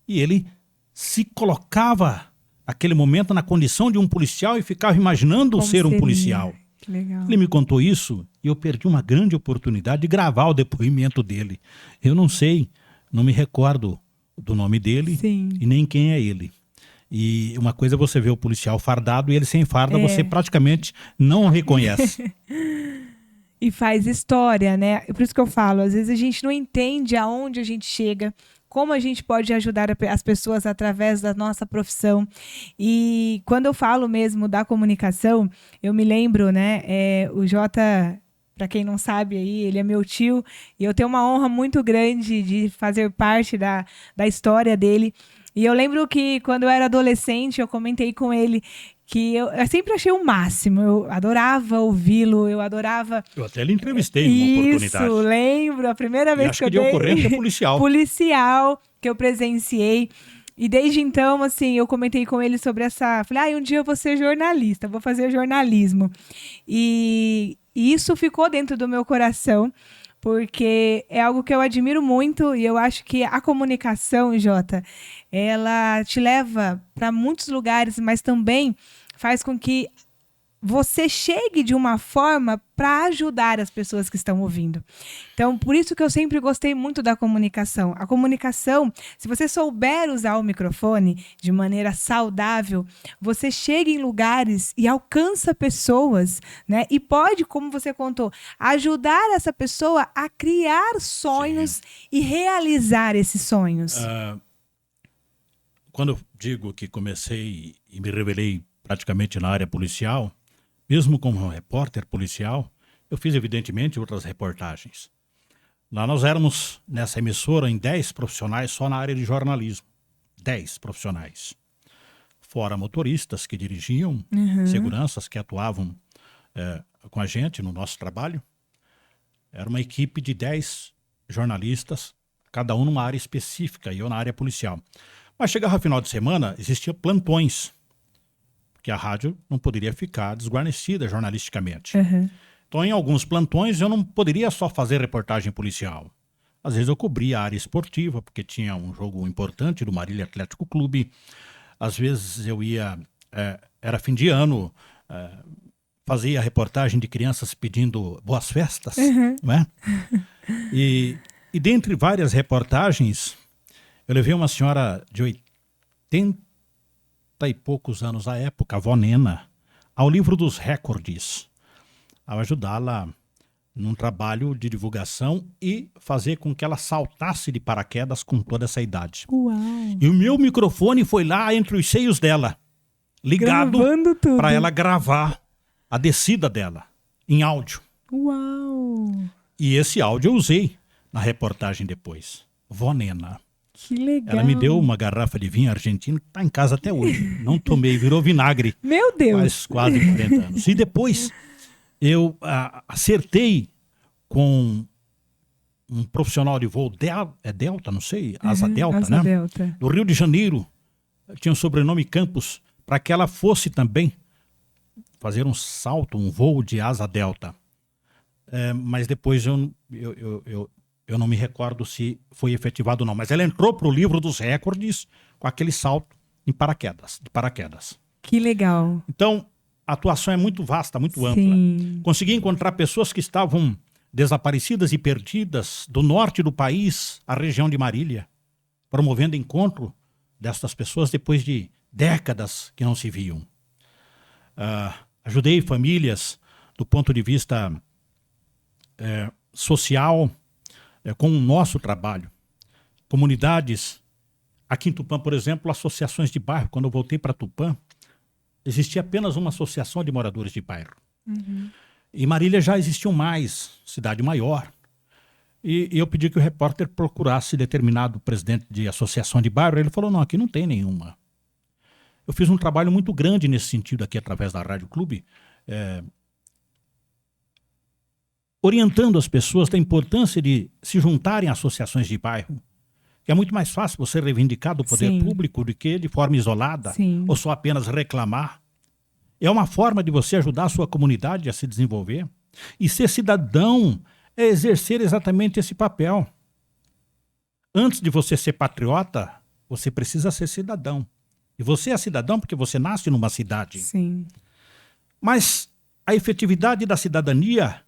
e ele se colocava naquele momento na condição de um policial e ficava imaginando Como ser um seria? policial. Que legal. Ele me contou isso e eu perdi uma grande oportunidade de gravar o depoimento dele. Eu não sei, não me recordo do nome dele. Sim. E nem quem é ele. E uma coisa é você ver o policial fardado e ele sem farda, você praticamente não o reconhece. E faz história, né? Por isso que eu falo, às vezes a gente não entende aonde a gente chega, como a gente pode ajudar as pessoas através da nossa profissão. E quando eu falo mesmo da comunicação, eu me lembro, né? O Jota, para quem não sabe aí, ele é meu tio, e eu tenho uma honra muito grande de fazer parte da história dele. E eu lembro que quando eu era adolescente, eu comentei com ele que eu sempre achei o máximo. Eu adorava ouvi-lo, eu adorava... Eu até lhe entrevistei numa oportunidade. Isso, lembro. A primeira vez que eu de ocorrência policial. Policial que eu presenciei. E desde então, assim, eu comentei com ele sobre essa... Falei, um dia eu vou ser jornalista, vou fazer jornalismo. E isso ficou dentro do meu coração, porque é algo que eu admiro muito e eu acho que a comunicação, Jota, ela te leva para muitos lugares, mas também faz com que você chegue de uma forma para ajudar as pessoas que estão ouvindo. Então, por isso que eu sempre gostei muito da comunicação. A comunicação, se você souber usar o microfone de maneira saudável, você chega em lugares e alcança pessoas, né? E pode, como você contou, ajudar essa pessoa a criar sonhos Sim. E realizar esses sonhos. Quando eu digo que comecei e me revelei praticamente na área policial, mesmo como repórter policial, eu fiz, evidentemente, outras reportagens. Lá nós éramos, nessa emissora, em 10 profissionais só na área de jornalismo. 10 profissionais. Fora motoristas que dirigiam, seguranças que atuavam com a gente no nosso trabalho. Era uma equipe de 10 jornalistas, cada um numa área específica, e eu na área policial. Mas chegava final de semana, existiam plantões, porque a rádio não poderia ficar desguarnecida jornalisticamente. Então, em alguns plantões, eu não poderia só fazer reportagem policial. Às vezes eu cobria a área esportiva, porque tinha um jogo importante do Marília Atlético Clube. Às vezes eu ia, era fim de ano, fazia reportagem de crianças pedindo boas festas, não é? E dentre várias reportagens, eu levei uma senhora de 80 e poucos anos à época, a avó Nena, ao livro dos recordes, ao ajudá-la num trabalho de divulgação e fazer com que ela saltasse de paraquedas com toda essa idade. Uau. E o meu microfone foi lá entre os seios dela, ligado para ela gravar a descida dela em áudio. Uau! E esse áudio eu usei na reportagem depois. Vó Nena. Que legal. Ela me deu uma garrafa de vinho argentino que está em casa até hoje. Não tomei, virou vinagre. Meu Deus! Faz quase 40 anos. E depois eu acertei com um profissional de voo, Delta, não sei, Asa Delta, Asa né? Delta. Do Rio de Janeiro. Tinha o sobrenome Campos, para que ela fosse também fazer um salto, um voo de Asa Delta. Mas depois eu não me recordo se foi efetivado ou não. Mas ela entrou para o livro dos recordes com aquele salto de paraquedas. Que legal. Então, a atuação é muito vasta, muito ampla. Sim. Consegui encontrar pessoas que estavam desaparecidas e perdidas do norte do país à região de Marília, promovendo encontro destas pessoas depois de décadas que não se viam. Ajudei famílias do ponto de vista social, com o nosso trabalho. Comunidades, aqui em Tupã, por exemplo, associações de bairro. Quando eu voltei para Tupã, existia apenas uma associação de moradores de bairro. Em Marília já existiam mais, cidade maior. E eu pedi que o repórter procurasse determinado presidente de associação de bairro. Ele falou, não, aqui não tem nenhuma. Eu fiz um trabalho muito grande nesse sentido aqui através da Rádio Clube, orientando as pessoas da importância de se juntarem a associações de bairro. Que é muito mais fácil você reivindicar do poder público do que de forma isolada ou só apenas reclamar. É uma forma de você ajudar a sua comunidade a se desenvolver. E ser cidadão é exercer exatamente esse papel. Antes de você ser patriota, você precisa ser cidadão. E você é cidadão porque você nasce numa cidade. Sim. Mas a efetividade da cidadania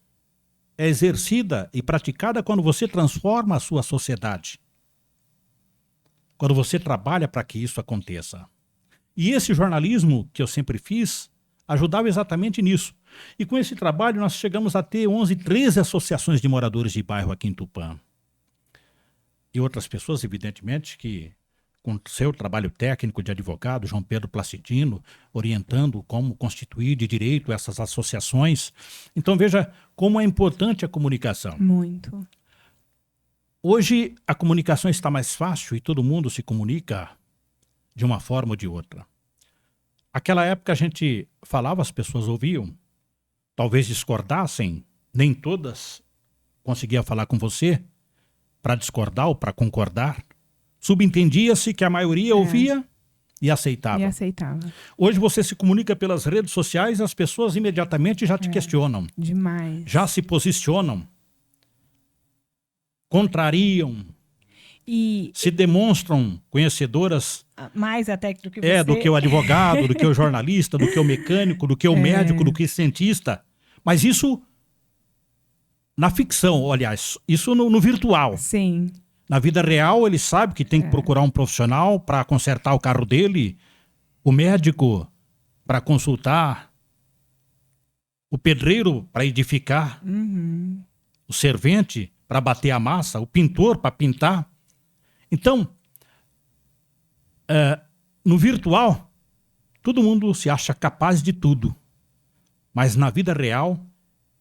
é exercida e praticada quando você transforma a sua sociedade. Quando você trabalha para que isso aconteça. E esse jornalismo que eu sempre fiz ajudava exatamente nisso. E com esse trabalho nós chegamos a ter 13 associações de moradores de bairro aqui em Tupã. E outras pessoas, evidentemente, que com seu trabalho técnico de advogado, João Pedro Placidino, orientando como constituir de direito essas associações. Então veja como é importante a comunicação. Muito. Hoje a comunicação está mais fácil e todo mundo se comunica de uma forma ou de outra. Aquela época a gente falava, as pessoas ouviam, talvez discordassem, nem todas conseguiam falar com você para discordar ou para concordar. Subentendia-se que a maioria ouvia e aceitava. Hoje você se comunica pelas redes sociais e as pessoas imediatamente já te questionam. Demais. Já se posicionam. Contrariam. E se demonstram conhecedoras mais até do que você. Do que o advogado, do que o jornalista, do que o mecânico, do que o médico, do que o cientista. Mas isso na ficção, aliás, isso no virtual. Sim. Na vida real, ele sabe que tem que procurar um profissional para consertar o carro dele, o médico para consultar, o pedreiro para edificar, o servente para bater a massa, o pintor para pintar. Então, no virtual, todo mundo se acha capaz de tudo. Mas na vida real,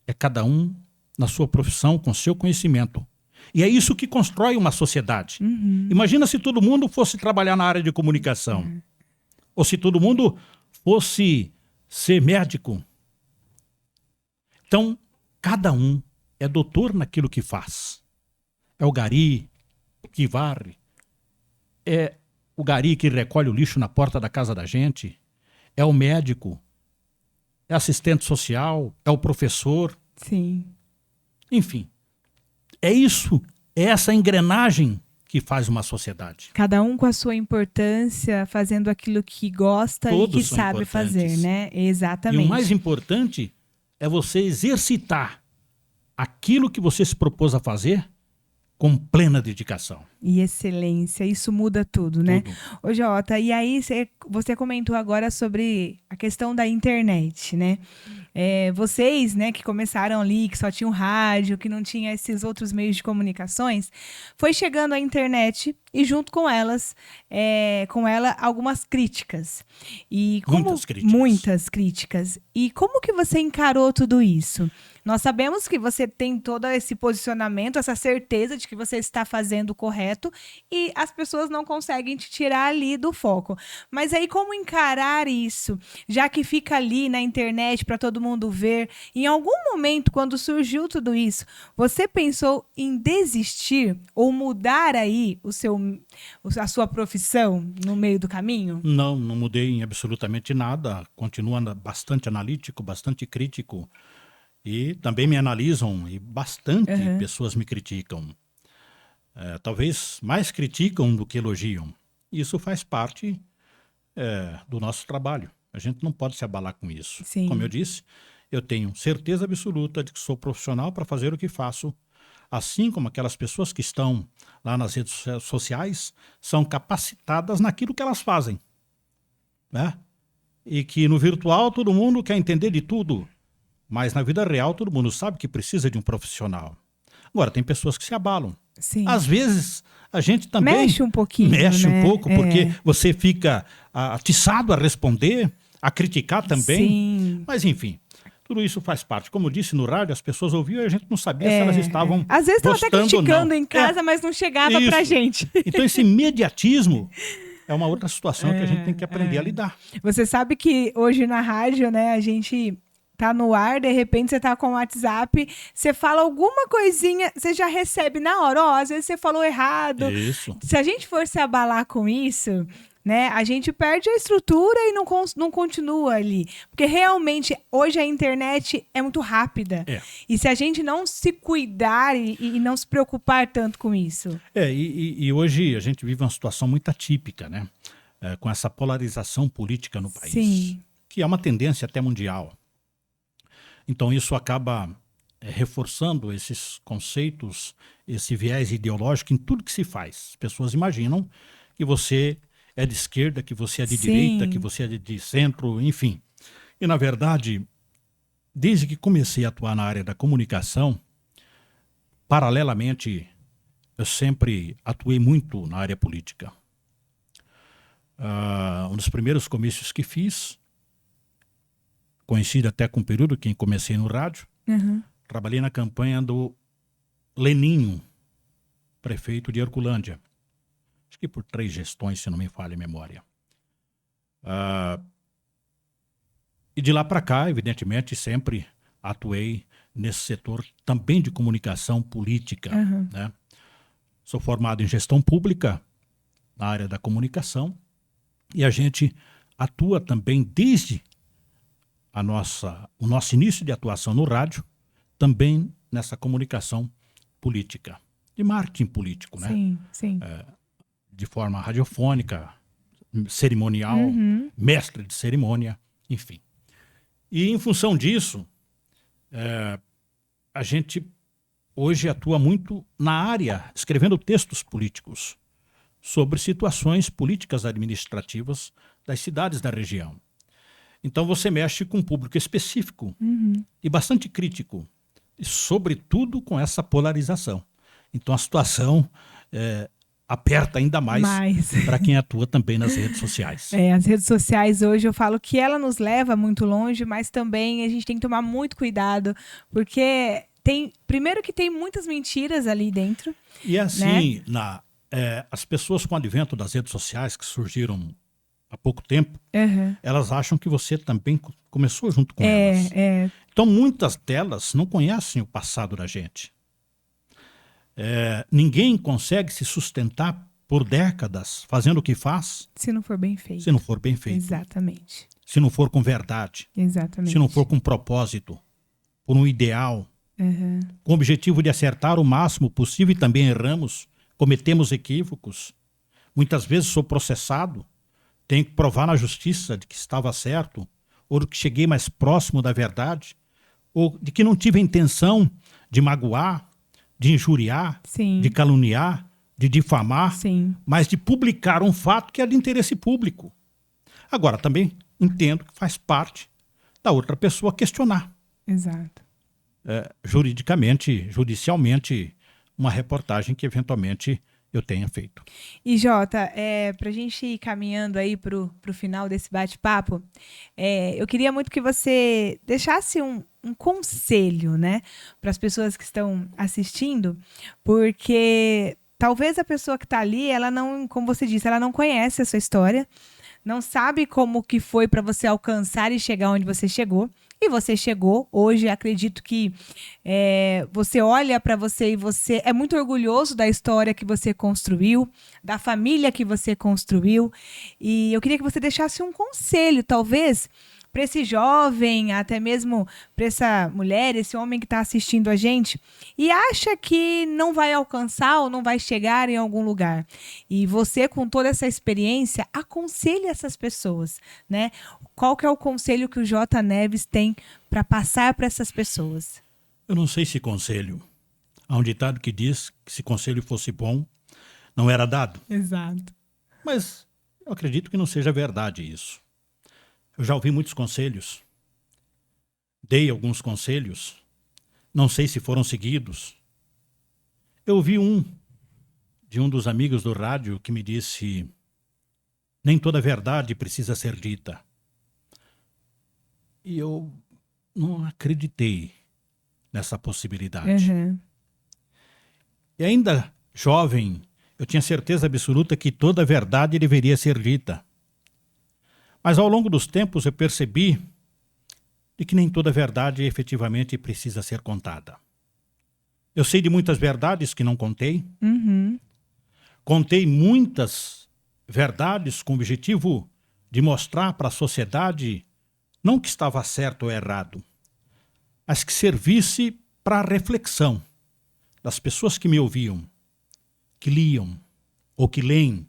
é cada um na sua profissão, com seu conhecimento. E é isso que constrói uma sociedade. Imagina se todo mundo fosse trabalhar na área de comunicação. Ou se todo mundo fosse ser médico. Então, cada um é doutor naquilo que faz. É o gari que varre. É o gari que recolhe o lixo na porta da casa da gente. É o médico. É assistente social. É o professor. Sim. Enfim, é essa engrenagem que faz uma sociedade. Cada um com a sua importância, fazendo aquilo que gosta Todos e que são sabe fazer, né? Exatamente. E o mais importante é você exercitar aquilo que você se propôs a fazer com plena dedicação. E excelência, isso muda tudo, né? Tudo. Ô, Jota, e aí você comentou agora sobre a questão da internet, né? Vocês, né, que começaram ali, que só tinham rádio, que não tinha esses outros meios de comunicações, foi chegando a internet e junto com ela algumas críticas. E muitas críticas. E como que você encarou tudo isso? Nós sabemos que você tem todo esse posicionamento, essa certeza de que você está fazendo o correto e as pessoas não conseguem te tirar ali do foco. Mas aí como encarar isso, já que fica ali na internet para todo mundo ver? Em algum momento, quando surgiu tudo isso, você pensou em desistir ou mudar aí a sua profissão no meio do caminho? Não mudei em absolutamente nada. Continuo bastante analítico, bastante crítico. E também me analisam e bastante pessoas me criticam. Talvez mais criticam do que elogiam. Isso faz parte do nosso trabalho. A gente não pode se abalar com isso. Sim. Como eu disse, eu tenho certeza absoluta de que sou profissional para fazer o que faço, assim como aquelas pessoas que estão lá nas redes sociais são capacitadas naquilo que elas fazem, né? E que no virtual todo mundo quer entender de tudo, mas na vida real todo mundo sabe que precisa de um profissional. Agora, tem pessoas que se abalam. Sim. Às vezes, a gente também mexe um pouquinho, mexe né? um pouco, porque você fica atiçado a responder, a criticar também. Sim. Mas, enfim, tudo isso faz parte. Como eu disse, no rádio, as pessoas ouviam e a gente não sabia se elas estavam às vezes estão até criticando em casa, mas não chegava isso. Pra gente. Então, esse imediatismo é uma outra situação que a gente tem que aprender a lidar. Você sabe que hoje na rádio, né, a gente tá no ar, de repente você tá com o WhatsApp, você fala alguma coisinha, você já recebe na hora, às vezes você falou errado. Isso. Se a gente for se abalar com isso, né, a gente perde a estrutura e não continua ali. Porque realmente, hoje a internet é muito rápida. E se a gente não se cuidar e não se preocupar tanto com isso? E hoje a gente vive uma situação muito atípica, né? Com essa polarização política no país. Sim. Que é uma tendência até mundial. Então isso acaba reforçando esses conceitos, esse viés ideológico em tudo que se faz. As pessoas imaginam que você é de esquerda, que você é de direita, que você é de centro, enfim. E, na verdade, desde que comecei a atuar na área da comunicação, paralelamente, eu sempre atuei muito na área política. Um dos primeiros comícios que fiz, coincide até com o período que comecei no rádio, trabalhei na campanha do Leninho, prefeito de Herculândia. Acho que por 3 gestões, se não me falha a memória. E de lá para cá, evidentemente, sempre atuei nesse setor também de comunicação política. Né? Sou formado em gestão pública, na área da comunicação, e a gente atua também desde o nosso início de atuação no rádio, também nessa comunicação política, de marketing político, né? Sim. De forma radiofônica, cerimonial, mestre de cerimônia, enfim. E em função disso, a gente hoje atua muito na área, escrevendo textos políticos sobre situações políticas administrativas das cidades da região. Então você mexe com um público específico e bastante crítico, e sobretudo com essa polarização. Então a situação aperta ainda mais para quem atua também nas redes sociais. As redes sociais hoje eu falo que ela nos leva muito longe, mas também a gente tem que tomar muito cuidado, porque primeiro que tem muitas mentiras ali dentro. E assim, né? As pessoas com o advento das redes sociais que surgiram há pouco tempo, elas acham que você também começou junto com elas. Então muitas delas não conhecem o passado da gente. Ninguém consegue se sustentar por décadas fazendo o que faz se não for bem feito. Se não for bem feito. Exatamente. Se não for com verdade. Exatamente. Se não for com propósito, por um ideal, com o objetivo de acertar o máximo possível, e também erramos, cometemos equívocos. Muitas vezes sou processado, tenho que provar na justiça de que estava certo, ou de que cheguei mais próximo da verdade, ou de que não tive a intenção de magoar, de injuriar, Sim. de caluniar, de difamar, Sim. mas de publicar um fato que é de interesse público. Agora, também entendo que faz parte da outra pessoa questionar. Exato. Juridicamente, judicialmente, uma reportagem que eventualmente eu tenha feito. E Jota, para a gente ir caminhando aí pro final desse bate-papo, eu queria muito que você deixasse um conselho, né, para as pessoas que estão assistindo, porque talvez a pessoa que está ali, ela não, como você disse, ela não conhece a sua história, não sabe como que foi para você alcançar e chegar onde você chegou. E você chegou. Hoje, acredito que você olha para você e você é muito orgulhoso da história que você construiu, da família que você construiu. E eu queria que você deixasse um conselho, talvez, para esse jovem, até mesmo para essa mulher, esse homem que está assistindo a gente e acha que não vai alcançar ou não vai chegar em algum lugar. E você, com toda essa experiência, aconselha essas pessoas, né? Qual que é o conselho que o J. Neves tem para passar para essas pessoas? Eu não sei se conselho. Há um ditado que diz que se conselho fosse bom, não era dado. Exato. Mas eu acredito que não seja verdade isso. Eu já ouvi muitos conselhos, dei alguns conselhos, não sei se foram seguidos. Eu ouvi de um dos amigos do rádio que me disse: nem toda verdade precisa ser dita. E eu não acreditei nessa possibilidade. E ainda jovem, eu tinha certeza absoluta que toda verdade deveria ser dita. Mas ao longo dos tempos eu percebi de que nem toda verdade efetivamente precisa ser contada. Eu sei de muitas verdades que não contei. Contei muitas verdades com o objetivo de mostrar para a sociedade não que estava certo ou errado, mas que servisse para a reflexão das pessoas que me ouviam, que liam ou que leem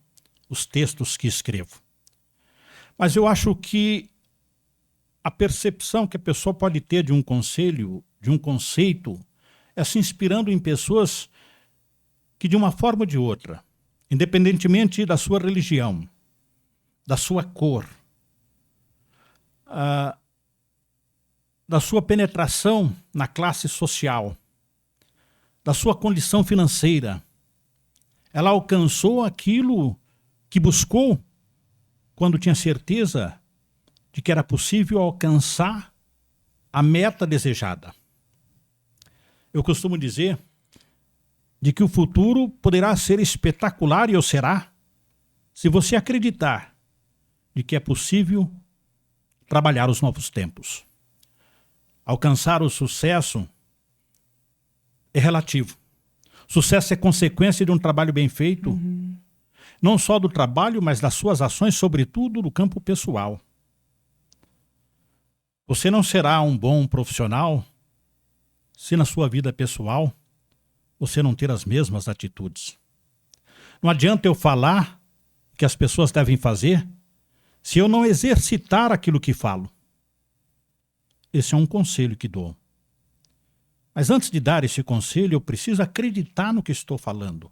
os textos que escrevo. Mas eu acho que a percepção que a pessoa pode ter de um conselho, de um conceito, é se inspirando em pessoas que, de uma forma ou de outra, independentemente da sua religião, da sua cor, da sua penetração na classe social, da sua condição financeira, ela alcançou aquilo que buscou quando tinha certeza de que era possível alcançar a meta desejada. Eu costumo dizer de que o futuro poderá ser espetacular, e o será, se você acreditar de que é possível trabalhar os novos tempos. Alcançar o sucesso é relativo. Sucesso é consequência de um trabalho bem feito, não só do trabalho, mas das suas ações, sobretudo no campo pessoal. Você não será um bom profissional se na sua vida pessoal você não ter as mesmas atitudes. Não adianta eu falar o que as pessoas devem fazer se eu não exercitar aquilo que falo. Esse é um conselho que dou. Mas antes de dar esse conselho, eu preciso acreditar no que estou falando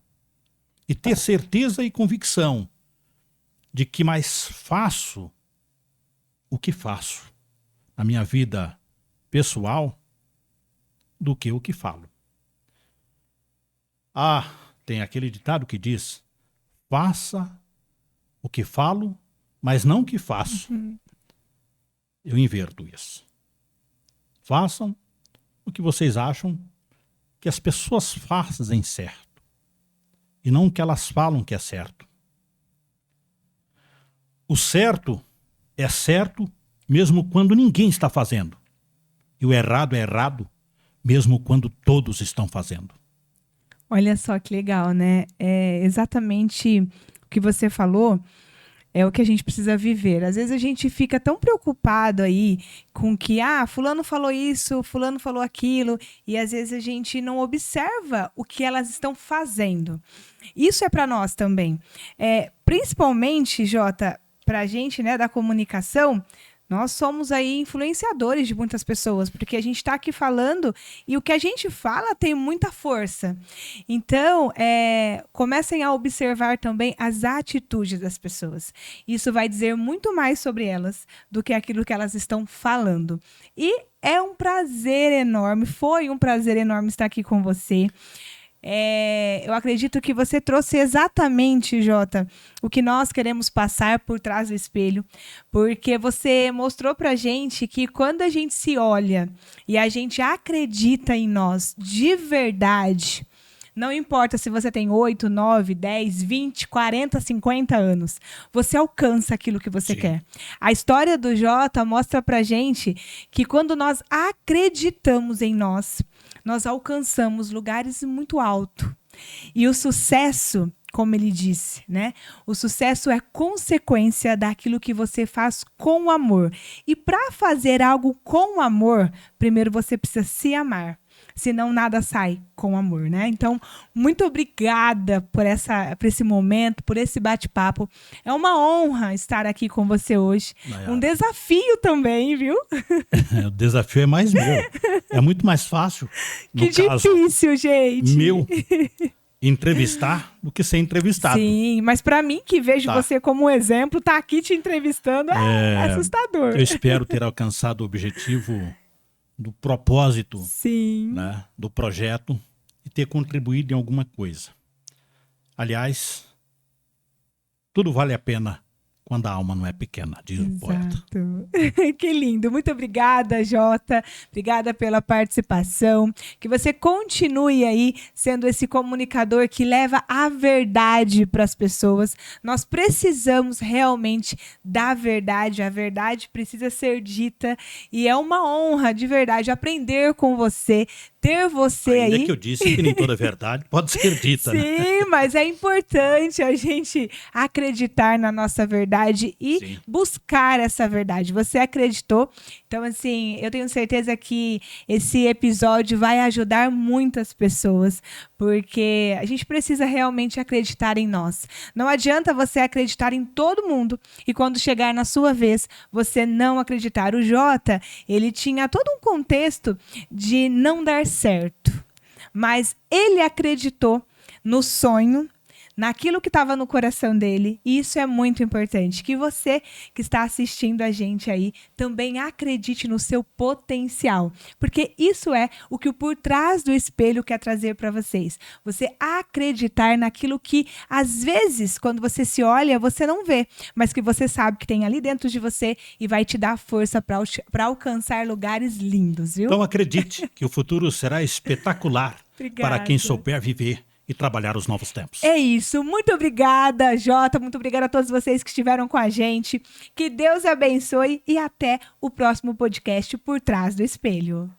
e ter certeza e convicção de que mais faço o que faço na minha vida pessoal do que o que falo. Tem aquele ditado que diz: faça o que falo, mas não o que faço. Eu inverto isso. Façam o que vocês acham que as pessoas fazem certo e não o que elas falam que é certo. O certo é certo mesmo quando ninguém está fazendo. E o errado é errado mesmo quando todos estão fazendo. Olha só que legal, né? É exatamente o que você falou. É o que a gente precisa viver. Às vezes a gente fica tão preocupado aí com que, fulano falou isso, fulano falou aquilo, e às vezes a gente não observa o que elas estão fazendo. Isso é para nós também. Principalmente, Jota, para a gente, né, da comunicação, nós somos aí influenciadores de muitas pessoas, porque a gente está aqui falando e o que a gente fala tem muita força. Então, comecem a observar também as atitudes das pessoas. Isso vai dizer muito mais sobre elas do que aquilo que elas estão falando. E é um prazer enorme, foi um prazer enorme estar aqui com você. Eu acredito que você trouxe exatamente, Jota, o que nós queremos passar por trás do espelho, porque você mostrou pra gente que quando a gente se olha e a gente acredita em nós de verdade, não importa se você tem 8, 9, 10, 20, 40, 50 anos, você alcança aquilo que você quer. A história do Jota mostra pra gente que quando nós acreditamos em nós alcançamos lugares muito altos. E o sucesso, como ele disse, né? O sucesso é consequência daquilo que você faz com amor. E para fazer algo com amor, primeiro você precisa se amar. Senão nada sai com amor, né? Então, muito obrigada por esse momento, por esse bate-papo. É uma honra estar aqui com você hoje. Um desafio também, viu? O desafio é mais meu. É muito mais fácil. Que difícil, gente. Meu entrevistar do que ser entrevistado. Sim, mas para mim, que vejo você como um exemplo, tá aqui te entrevistando é assustador. Eu espero ter alcançado o objetivo do propósito, né, do projeto e ter contribuído em alguma coisa. Aliás, tudo vale a pena quando a alma não é pequena, diz o poeta. Que lindo. Muito obrigada, Jota. Obrigada pela participação. Que você continue aí sendo esse comunicador que leva a verdade para as pessoas. Nós precisamos realmente da verdade. A verdade precisa ser dita. E é uma honra, de verdade, aprender com você, ter você Ainda aí. que eu disse que nem toda verdade pode ser dita. Sim, mas é importante a gente acreditar na nossa verdade e buscar essa verdade. Você acreditou. Então, assim, eu tenho certeza que esse episódio vai ajudar muitas pessoas, porque a gente precisa realmente acreditar em nós. Não adianta você acreditar em todo mundo e quando chegar na sua vez, você não acreditar. O Jota, ele tinha todo um contexto de não dar certo, mas ele acreditou no sonho, naquilo que estava no coração dele, e isso é muito importante, que você que está assistindo a gente aí também acredite no seu potencial, porque isso é o que o Por Trás do Espelho quer trazer para vocês. Você acreditar naquilo que, às vezes, quando você se olha, você não vê, mas que você sabe que tem ali dentro de você e vai te dar força para alcançar lugares lindos, viu? Então acredite que o futuro será espetacular para quem souber viver e trabalhar os novos tempos. É isso. Muito obrigada, Jota. Muito obrigada a todos vocês que estiveram com a gente. Que Deus abençoe e até o próximo podcast Por Trás do Espelho.